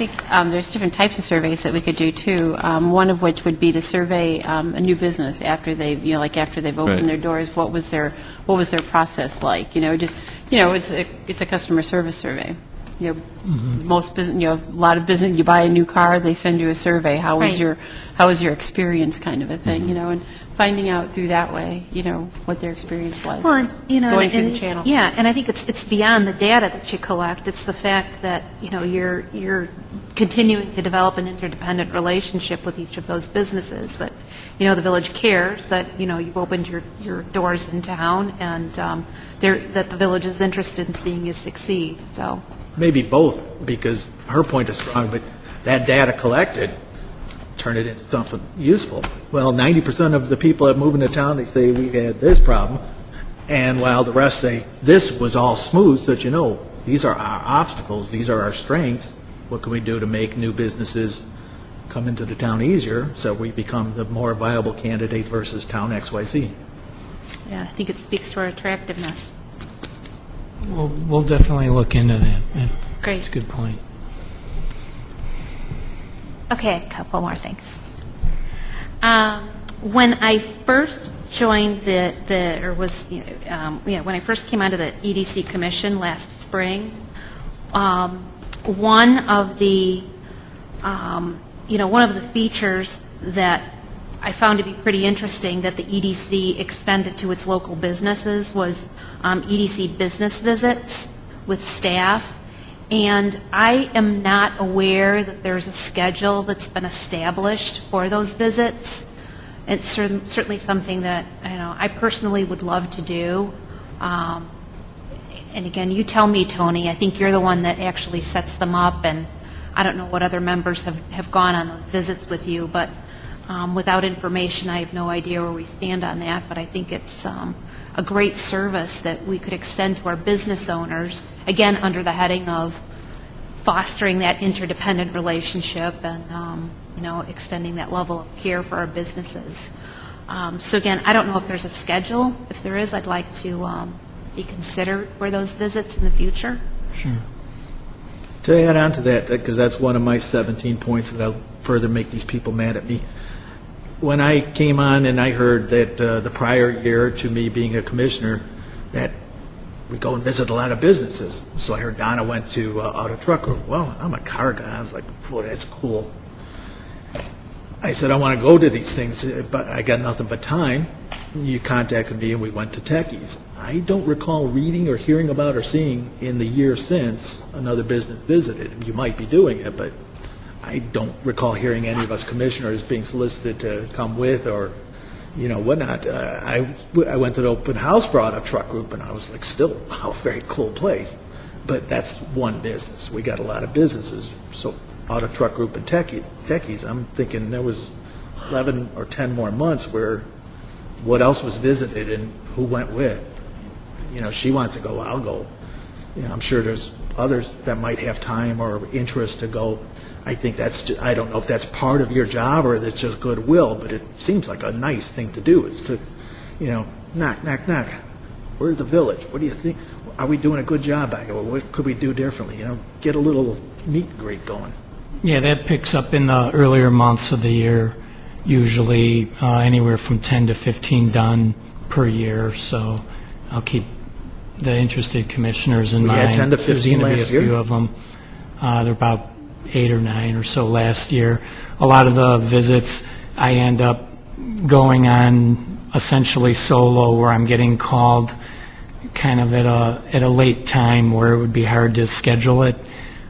think there's different types of surveys that we could do, too. One of which would be to survey a new business after they've, like after they've opened Right. their doors. What was their process like? It's a customer service survey. Most business, a lot of business, you buy a new car, they send you a survey. How was your experience, kind of a thing, and finding out through that way, what their experience was. Well, going through the channel. Yeah, and I think it's beyond the data that you collect. It's the fact that, you're continuing to develop an interdependent relationship with each of those businesses, that, the village cares, that, you've opened your doors in town, and that the village is interested in seeing you succeed, so. Maybe both, because her point is strong, but that data collected, turn it into something useful. Well, 90% of the people that move into town, they say we had this problem, and while the rest say this was all smooth, so that these are our obstacles, these are our strengths. What can we do to make new businesses come into the town easier so we become the more viable candidate versus town XYZ? Yeah, I think it speaks to our attractiveness. We'll definitely look into that. Great. That's a good point. Okay, a couple more things. When I first joined when I first came onto the EDC Commission last spring, one of the features that I found to be pretty interesting that the EDC extended to its local businesses was EDC business visits with staff. And I am not aware that there's a schedule that's been established for those visits. It's certainly something that I personally would love to do. And again, you tell me, Tony. I think you're the one that actually sets them up, and I don't know what other members have gone on those visits with you, but without information, I have no idea where we stand on that. But I think it's a great service that we could extend to our business owners, again, under the heading of fostering that interdependent relationship and, extending that level of care for our businesses. So again, I don't know if there's a schedule. If there is, I'd like to be considered for those visits in the future. Sure. To add on to that, because that's one of my 17 points that'll further make these people mad at me. When I came on and I heard that the prior year to me being a commissioner, that we go and visit a lot of businesses. So I heard Donna went to Auto Truck Group. Well, I'm a car guy. I was like, boy, that's cool. I said, I want to go to these things, but I got nothing but time. You contacted me and we went to Techies. I don't recall reading or hearing about or seeing in the year since another business visited. You might be doing it, but I don't recall hearing any of us commissioners being solicited to come with or, whatnot. I went to the open house for Auto Truck Group, and I was like, still, a very cool place. But that's one business. We got a lot of businesses. So Auto Truck Group and Techies, I'm thinking there was 11 or 10 more months where what else was visited and who went with. She wants to go, I'll go. I'm sure there's others that might have time or interest to go. I think I don't know if that's part of your job or that's just goodwill, but it seems like a nice thing to do is to, knock, knock, knock. Where's the village? What do you think? Are we doing a good job back here? What could we do differently? Get a little meet and greet going. Yeah, that picks up in the earlier months of the year, usually anywhere from 10 to 15 done per year. So I'll keep the interested commissioners in mind. We had 10 to 15 There's going to be last a few year? of them. They're about 8 or 9 or so last year. A lot of the visits I end up going on essentially solo, where I'm getting called kind of at a late time where it would be hard to schedule it.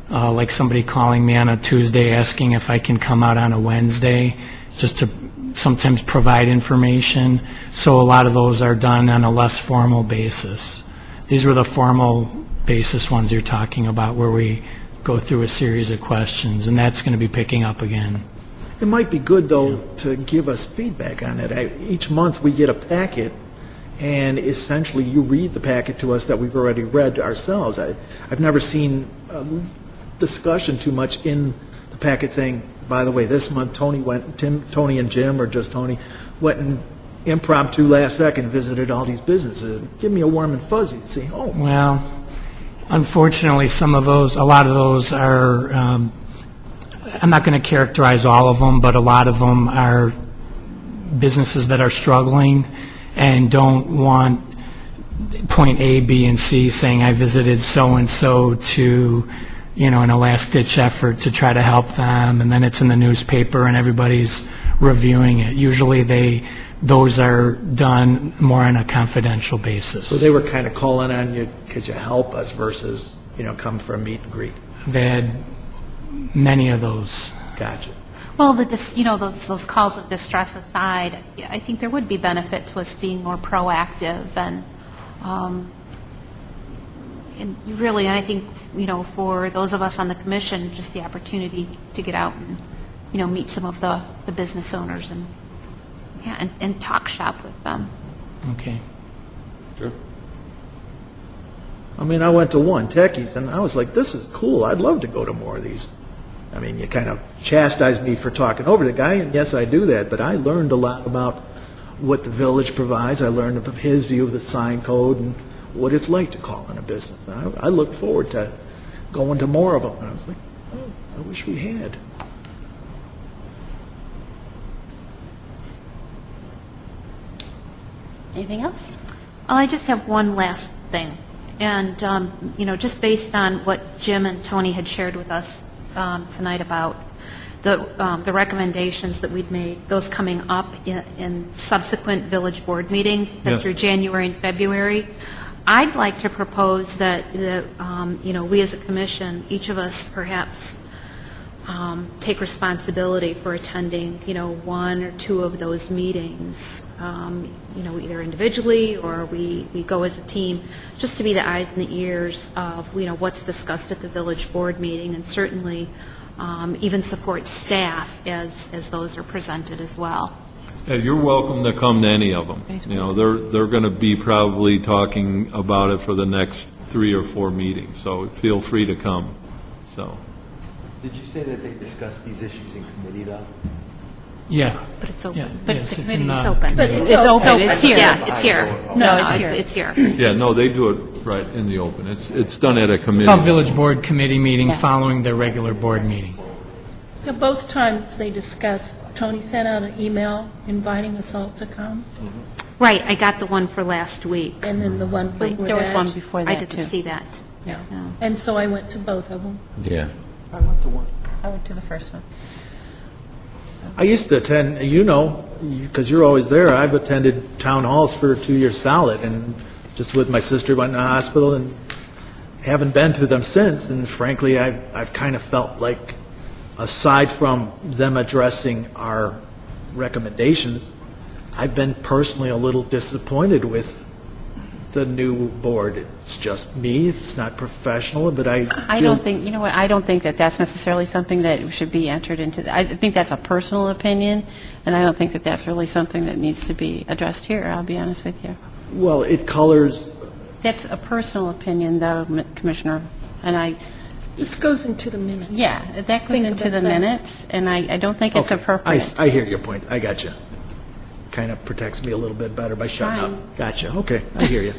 Like somebody calling me on a Tuesday asking if I can come out on a Wednesday just to sometimes provide information. So a lot of those are done on a less formal basis. These were the formal basis ones you're talking about, where we go through a series of questions, and that's going to be picking up again. It might be good, though, to give us feedback on it. Each month we get a packet, and essentially you read the packet to us that we've already read ourselves. I've never seen discussion too much in the packet saying, by the way, this month Tony and Jim, or just Tony, went and impromptu last second visited all these businesses. Give me a warm and fuzzy and say, Well, unfortunately, a lot of those are I'm not going to characterize all of them, but a lot of them are businesses that are struggling and don't want point A, B, and C saying, I visited so-and-so to, in a last-ditch effort to try to help them, and then it's in the newspaper and everybody's reviewing it. Usually those are done more on a confidential basis. So they were kind of calling on you, could you help us, versus, come for a meet and greet. I've had many of those. Gotcha. Well, those calls of distress aside, I think there would be benefit to us being more proactive and really, I think, for those of us on the commission, just the opportunity to get out and, meet some of the business owners and talk shop with them. Okay. Sure. I mean, I went to one, Techies, and I was like, this is cool. I'd love to go to more of these. I mean, you kind of chastised me for talking over the guy, and yes, I do that, but I learned a lot about what the village provides. I learned of his view of the sign code and what it's like to call in a business. And I look forward to going to more of them. And I was like, oh, I wish we had. Anything else? Well, I just have one last thing. And, just based on what Jim and Tony had shared with us tonight about the recommendations that we'd made, those coming up in subsequent village board meetings Yes. through January and February, I'd like to propose that, we as a commission, each of us perhaps take responsibility for attending, one or two of those meetings, either individually or we go as a team, just to be the eyes and the ears of, what's discussed at the village board meeting, and certainly even support staff as those are presented as well. Yeah, you're welcome to come to any of them. They're going to be probably talking about it for the next 3 or 4 meetings, so feel free to come. So. Did you say that they discussed these issues in committee, though? Yeah. But it's open. Yeah, But yes, the it's in committee's the- open. But It's open, it's here. Yeah, it's here. No, it's here. It's here. Yeah, no, they do it right in the open. It's done at a committee. A village board committee meeting Yeah. following their regular board meeting. Yeah, both times they discussed, Tony sent out an email inviting us all to come, Right, I got the one for last week. and then the one before There was that. one before I that, didn't too. see that. Yeah. And so I went to both of them. Yeah. I went to one. I went to the first one. I used to attend, because you're always there, I've attended town halls for 2 years solid, and just with my sister went to the hospital and haven't been to them since, and frankly, I've kind of felt like, aside from them addressing our recommendations, I've been personally a little disappointed with the new board. It's just me, it's not professional, but I don't think, I don't think that that's necessarily something that should be entered into, I think that's a personal opinion, and I don't think that that's really something that needs to be addressed here, I'll be honest with you. Well, it colors, That's a personal opinion, though, Commissioner, and This goes into the minutes. that goes Think into about the that. minutes, and I don't think it's okay, appropriate. I hear your point, I got you. Kind of protects me a little bit better by shutting Fine. up. Gotcha, okay, I hear you.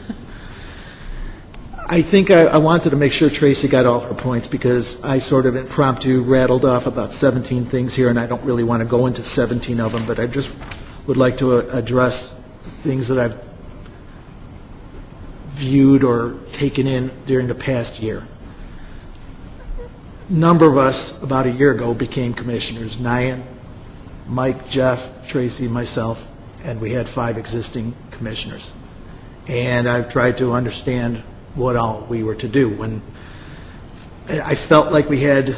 I think I wanted to make sure Tracy got all her points, because I sort of impromptu rattled off about 17 things here, and I don't really want to go into 17 of them, but I just would like to address things that I've viewed or taken in during the past year. Number of us, about a year ago, became commissioners. Nyan, Mike, Jeff, Tracy, myself, and we had 5 existing commissioners. And I've tried to understand what all we were to do. When I felt like we had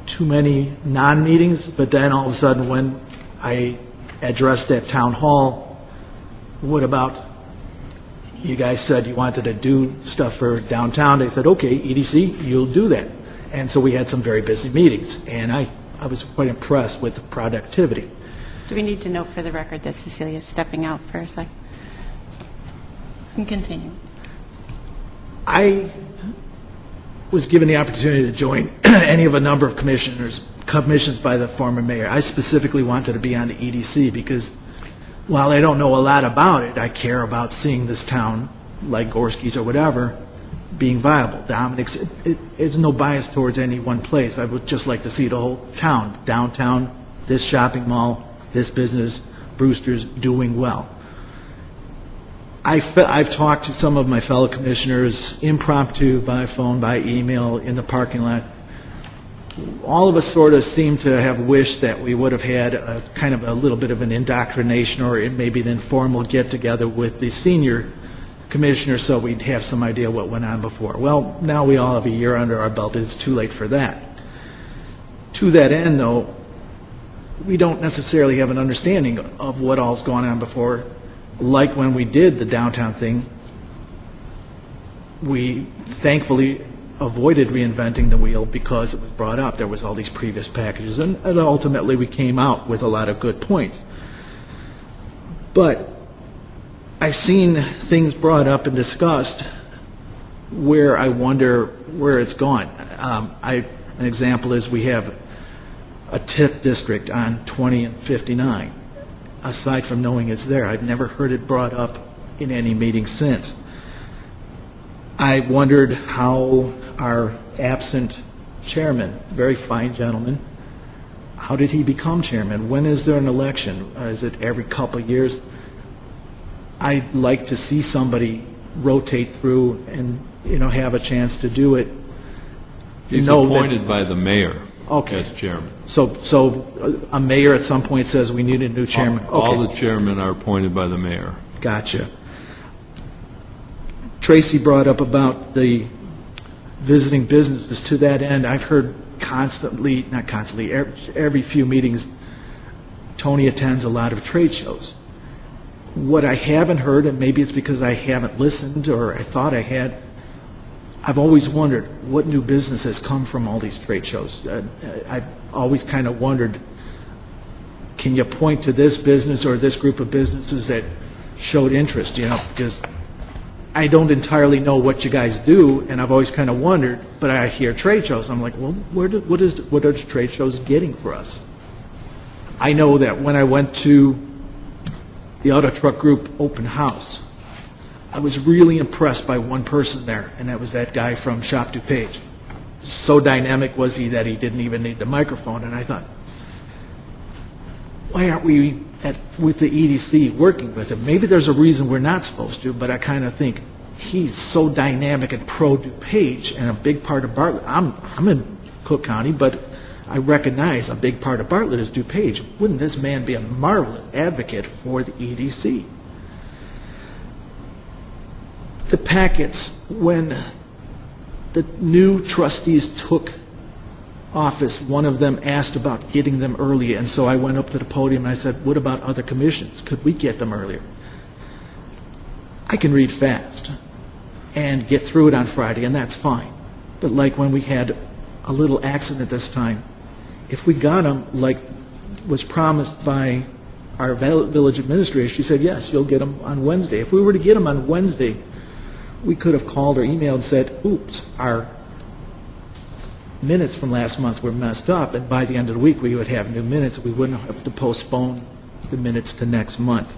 too many non-meetings, but then all of a sudden when I addressed at town hall, what about, you guys said you wanted to do stuff for downtown. They said, okay, EDC, you'll do that. And so we had some very busy meetings, and I was quite impressed with the productivity. Do we need to note for the record that Cecilia's stepping out for a second? You can continue. I was given the opportunity to join any of a number of commissions by the former mayor. I specifically wanted to be on the EDC because while I don't know a lot about it, I care about seeing this town, like Gorski's or whatever, being viable. Dominic's, it's no bias towards any one place. I would just like to see the whole town, downtown, this shopping mall, this business, Brewster's, doing well. I've talked to some of my fellow commissioners, impromptu, by phone, by email, in the parking lot. All of us sort of seem to have wished that we would have had a kind of a little bit of an indoctrination or maybe an informal get-together with the senior commissioner so we'd have some idea what went on before. Well, now we all have a year under our belt. It's too late for that. To that end, though, we don't necessarily have an understanding of what all's gone on before. Like when we did the downtown thing, we thankfully avoided reinventing the wheel because it was brought up. There was all these previous packages, and ultimately we came out with a lot of good points. But I've seen things brought up and discussed where I wonder where it's gone. An example is we have a TIF district on 20 and 59. Aside from knowing it's there, I've never heard it brought up in any meeting since. I wondered how our absent chairman, very fine gentleman, how did he become chairman? When is there an election? Is it every couple of years? I'd like to see somebody rotate through and, have a chance to do it. He's appointed by the mayor Okay. as chairman. So a mayor at some point says we need a new chairman. All Okay. the chairmen are appointed by the mayor. Gotcha. Tracy brought up about the visiting businesses. To that end, I've heard not constantly, every few meetings, Tony attends a lot of trade shows. What I haven't heard, and maybe it's because I haven't listened or I thought I had, I've always wondered what new business has come from all these trade shows. I've always kind of wondered, can you point to this business or this group of businesses that showed interest, because I don't entirely know what you guys do, and I've always kind of wondered, but I hear trade shows. I'm like, well, what are the trade shows getting for us? I know that when I went to the Auto Truck Group open house, I was really impressed by one person there, and that was that guy from Shop DuPage. So dynamic was he that he didn't even need the microphone, and I thought, why aren't we with the EDC working with him? Maybe there's a reason we're not supposed to, but I kind of think he's so dynamic and pro DuPage and a big part of Bartlett. I'm in Cook County, but I recognize a big part of Bartlett is DuPage. Wouldn't this man be a marvelous advocate for the EDC? The packets, when the new trustees took office, one of them asked about getting them early, and so I went up to the podium and I said, what about other commissions? Could we get them earlier? I can read fast and get through it on Friday, and that's fine. But like when we had a little accident this time, if we got them like was promised by our village administrator, she said, yes, you'll get them on Wednesday. If we were to get them on Wednesday, we could have called or emailed and said, oops, our minutes from last month were messed up, and by the end of the week we would have new minutes. We wouldn't have to postpone the minutes to next month.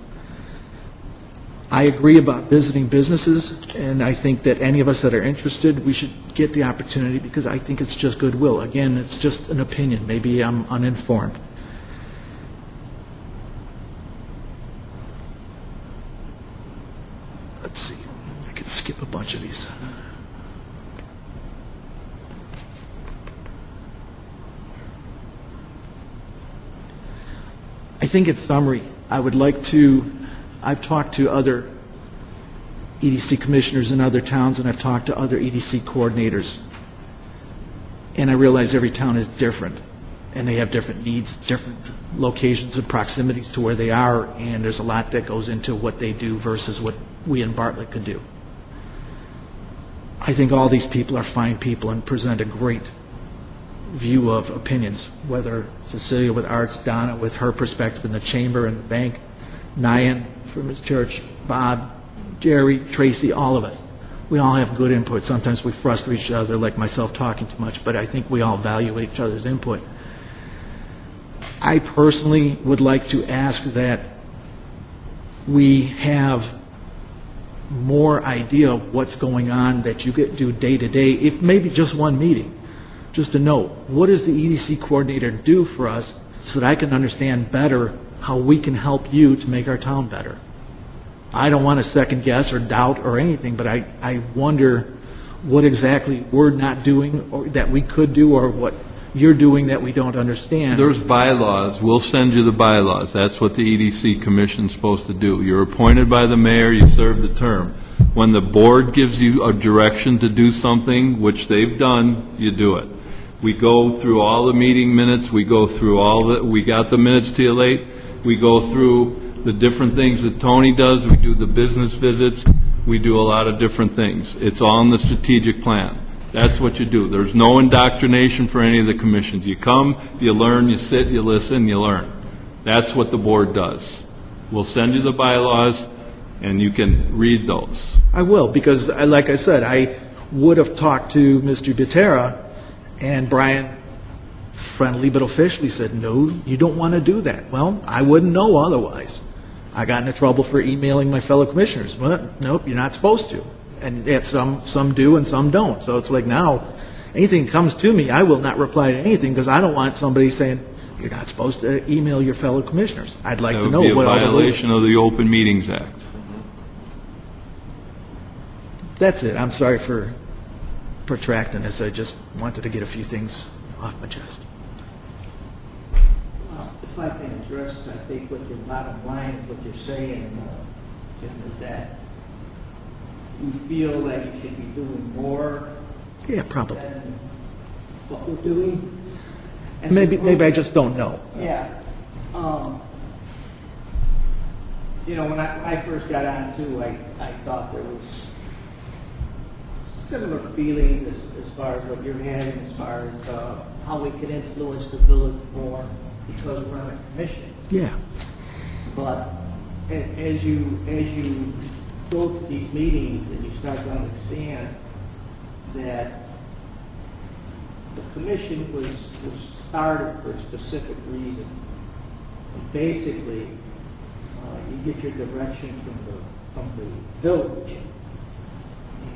I agree about visiting businesses, and I think that any of us that are interested, we should get the opportunity because I think it's just goodwill. Again, it's just an opinion. Maybe I'm uninformed. Let's see. I could skip a bunch of these. I think in summary, I've talked to other EDC commissioners in other towns, and I've talked to other EDC coordinators, and I realize every town is different, and they have different needs, different locations and proximities to where they are, and there's a lot that goes into what they do versus what we in Bartlett could do. I think all these people are fine people and present a great view of opinions, whether Cecilia with arts, Donna with her perspective in the chamber and the bank, Nyan from his church, Bob, Jerry, Tracy, all of us. We all have good input. Sometimes we frustrate each other, like myself talking too much, but I think we all value each other's input. I personally would like to ask that we have more idea of what's going on that you get do day to day, if maybe just one meeting, just to know, what does the EDC coordinator do for us so that I can understand better how we can help you to make our town better? I don't want to second guess or doubt or anything, but I wonder what exactly we're not doing or that we could do, or what you're doing that we don't understand. There's bylaws. We'll send you the bylaws. That's what the EDC Commission's supposed to do. You're appointed by the mayor, you serve the term. When the board gives you a direction to do something, which they've done, you do it. We go through all the meeting minutes, we go through we got the minutes to you late, we go through the different things that Tony does, we do the business visits, we do a lot of different things. It's all in the strategic plan. That's what you do. There's no indoctrination for any of the commissions. You come, you learn, you sit, you listen, you learn. That's what the board does. We'll send you the bylaws, and you can read those. I will, because like I said, I would have talked to Mr. Deterra, and Brian friendly but officially said, no, you don't want to do that. Well, I wouldn't know otherwise. I got into trouble for emailing my fellow commissioners. Well, nope, you're not supposed to. And yet some do and some don't. So it's like now, anything comes to me, I will not reply to anything, because I don't want somebody saying, you're not supposed to email your fellow commissioners. I'd like to know what all the rules are. That would be a violation of the Open Meetings Act. That's it. I'm sorry for protracting this. I just wanted to get a few things off my chest. If I can address, I think what your bottom line, what you're saying, Jim, is that you feel that you should be doing more Yeah, probably. than what we're doing. And Maybe I just don't know. Yeah. You know, when I first got on too, I thought there was similar feeling as far as what you're having, as far as how we can influence the village more because we're on a commission. Yeah. But as you go to these meetings and you start to understand that the commission was started for a specific reason. And basically, you get your direction from the village,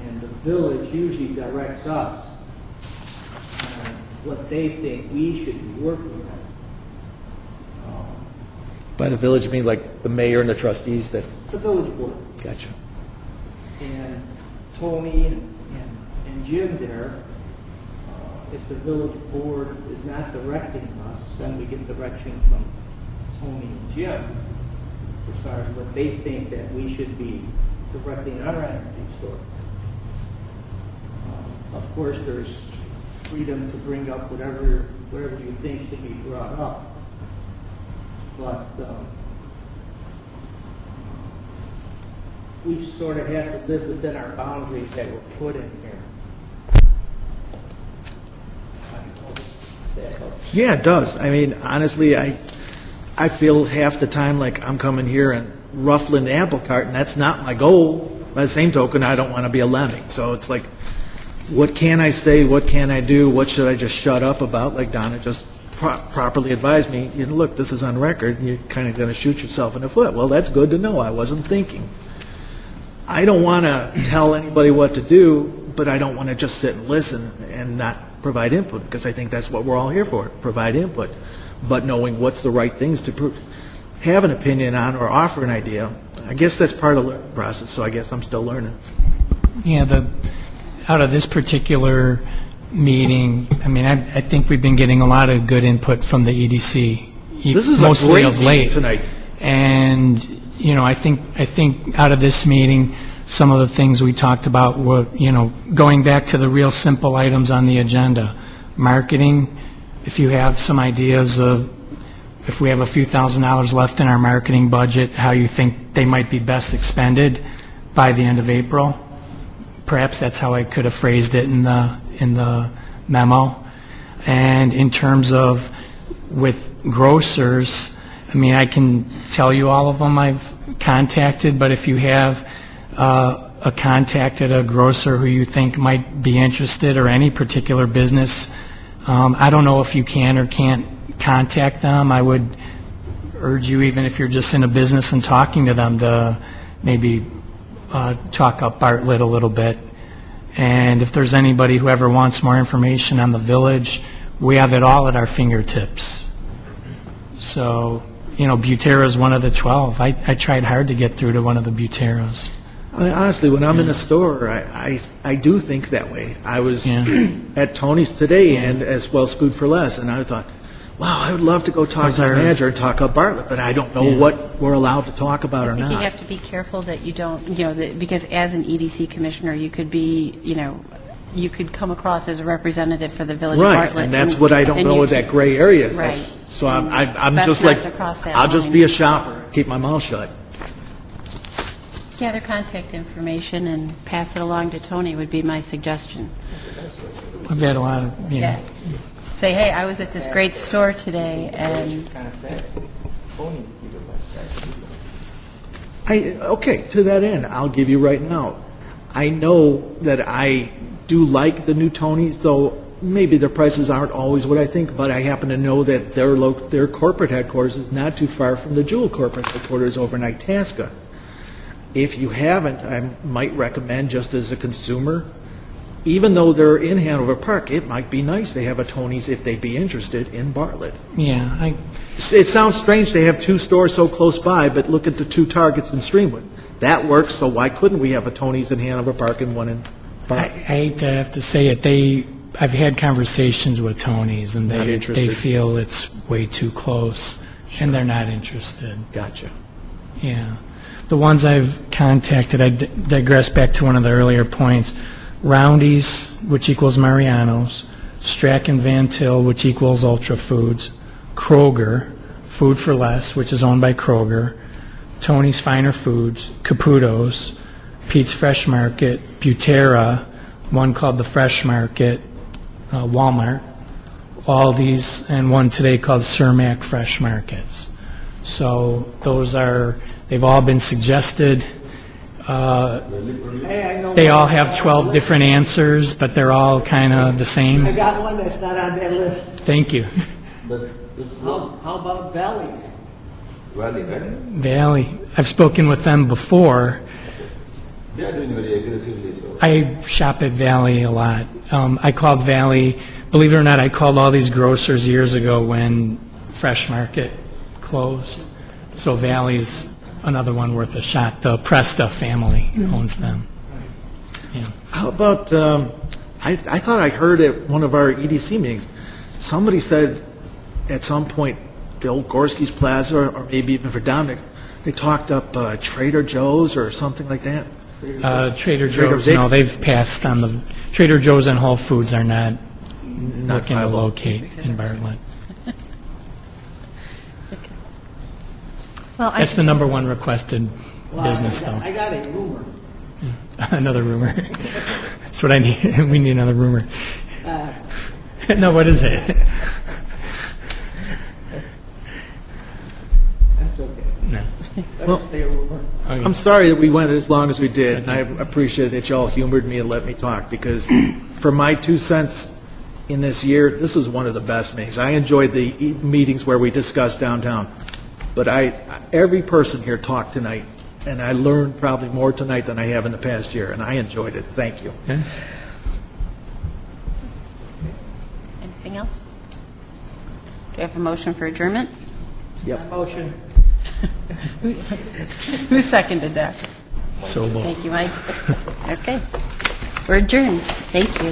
and the village usually directs us on what they think we should be working on. By the village, you mean like the mayor and the trustees that... The village board. Gotcha. And Tony and Jim there, if the village board is not directing us, then we get direction from Tony and Jim as far as what they think that we should be directing our energy store. Of course, there's freedom to bring up whatever you think should be brought up. But we sort of have to live within our boundaries that were put in here. Yeah, it does. I mean, honestly, I feel half the time like I'm coming here and ruffling the apple cart, and that's not my goal. By the same token, I don't want to be a lemming. So it's like, what can I say? What can I do? What should I just shut up about? Like Donna just properly advised me, look, this is on record, and you're kind of going to shoot yourself in the foot. Well, that's good to know. I wasn't thinking. I don't want to tell anybody what to do, but I don't want to just sit and listen and not provide input, because I think that's what we're all here for, provide input. But knowing what's the right things to have an opinion on or offer an idea, I guess that's part of the process, so I guess I'm still learning. Yeah, out of this particular meeting, I mean, I think we've been getting a lot of good input from the EDC, This is mostly a of great late. meeting tonight. And, I think out of this meeting, some of the things we talked about were, going back to the real simple items on the agenda. Marketing, if you have some ideas of, if we have a few $1,000s left in our marketing budget, how you think they might be best expended by the end of April. Perhaps that's how I could have phrased it in the memo. And in terms of with grocers, I mean, I can tell you all of them I've contacted, but if you have a contact at a grocer who you think might be interested, or any particular business, I don't know if you can or can't contact them. I would urge you, even if you're just in a business and talking to them, to maybe talk up Bartlett a little bit. And if there's anybody who ever wants more information on the village, we have it all at our fingertips. So, Butera is one of the 12. I tried hard to get through to one of the Buteras. I mean, honestly, when I'm in a store, I do think that way. I was at Tony's today, and as well as Food for Less, and I thought, wow, I would love to go talk to the manager and talk up Bartlett, but I don't know what we're allowed to talk about or I think not. you have to be careful that you don't, because as an EDC commissioner, you could be, you could come across as a representative for the village of Right, Bartlett. and that's what I don't know what that gray area is. Right. So I'm Best just not like, to cross that I'll just line. be a shopper, keep my mouth shut. Gather contact information and pass it along to Tony would be my suggestion. I've had a lot of, Yeah. Say, hey, I was at this great store today, and Kind of sad. Tony would be the best guy. Okay, to that end, I'll give you right now. I know that I do like the new Tonys, though maybe their prices aren't always what I think, but I happen to know that their corporate headquarters is not too far from the Jewel corporate headquarters over in Itasca. If you haven't, I might recommend, just as a consumer, even though they're in Hanover Park, it might be nice to have a Tony's if they'd be interested in Bartlett. yeah, It sounds strange to have two stores so close by, but look at the two Targets in Streamwood. That works, so why couldn't we have a Tony's in Hanover Park and one in I Bartlett? hate to have to say it, I've had conversations with Tony's, and Not they interested. feel it's way too close, and they're not interested. Gotcha. Yeah. The ones I've contacted, I digress back to one of the earlier points, Roundy's, which equals Mariano's, Strachan Van Til, which equals Ultra Foods, Kroger, Food for Less, which is owned by Kroger, Tony's Finer Foods, Caputo's, Pete's Fresh Market, Butera, one called the Fresh Market, Walmart, Aldi's, and one today called Cermak Fresh Markets. So they've all been suggested. Hey, I know. They all have 12 different answers, but they're all kind of the I same. got one that's not on that list. Thank you. How about Valley's? Valley, right? Valley, I've spoken with them before. They are doing very aggressively, so. I shop at Valley a lot. I called Valley, believe it or not, I called all these grocers years ago when Fresh Market closed. So Valley's another one worth a shot. The Presta family owns them. Yeah. How about, I thought I heard at one of our EDC meetings, somebody said at some point, the old Gorski's Plaza, or maybe even for Dominic, they talked up Trader Joe's or something like that. Trader Joe's, no, Vic's? they've passed on the, Trader Joe's and Whole Foods are not looking to viable. locate in Bartlett. Well, That's the number one requested business, though. I got a rumor. Another rumor. That's what I need. We need another rumor. No, what is it? That's okay. No. Let us stay a rumor. Okay. I'm sorry that we went as long as we did, and I appreciate that y'all humored me and let me talk, because for my 2 cents in this year, this was one of the best meetings. I enjoyed the meetings where we discussed downtown, but every person here talked tonight, and I learned probably more tonight than I have in the past year, and I enjoyed it. Thank you. Okay. anything else? Do you have a motion for adjournment? Yep. Motion. Who seconded that? So low. Thank you, Mike. Okay. We're adjourned. Thank you.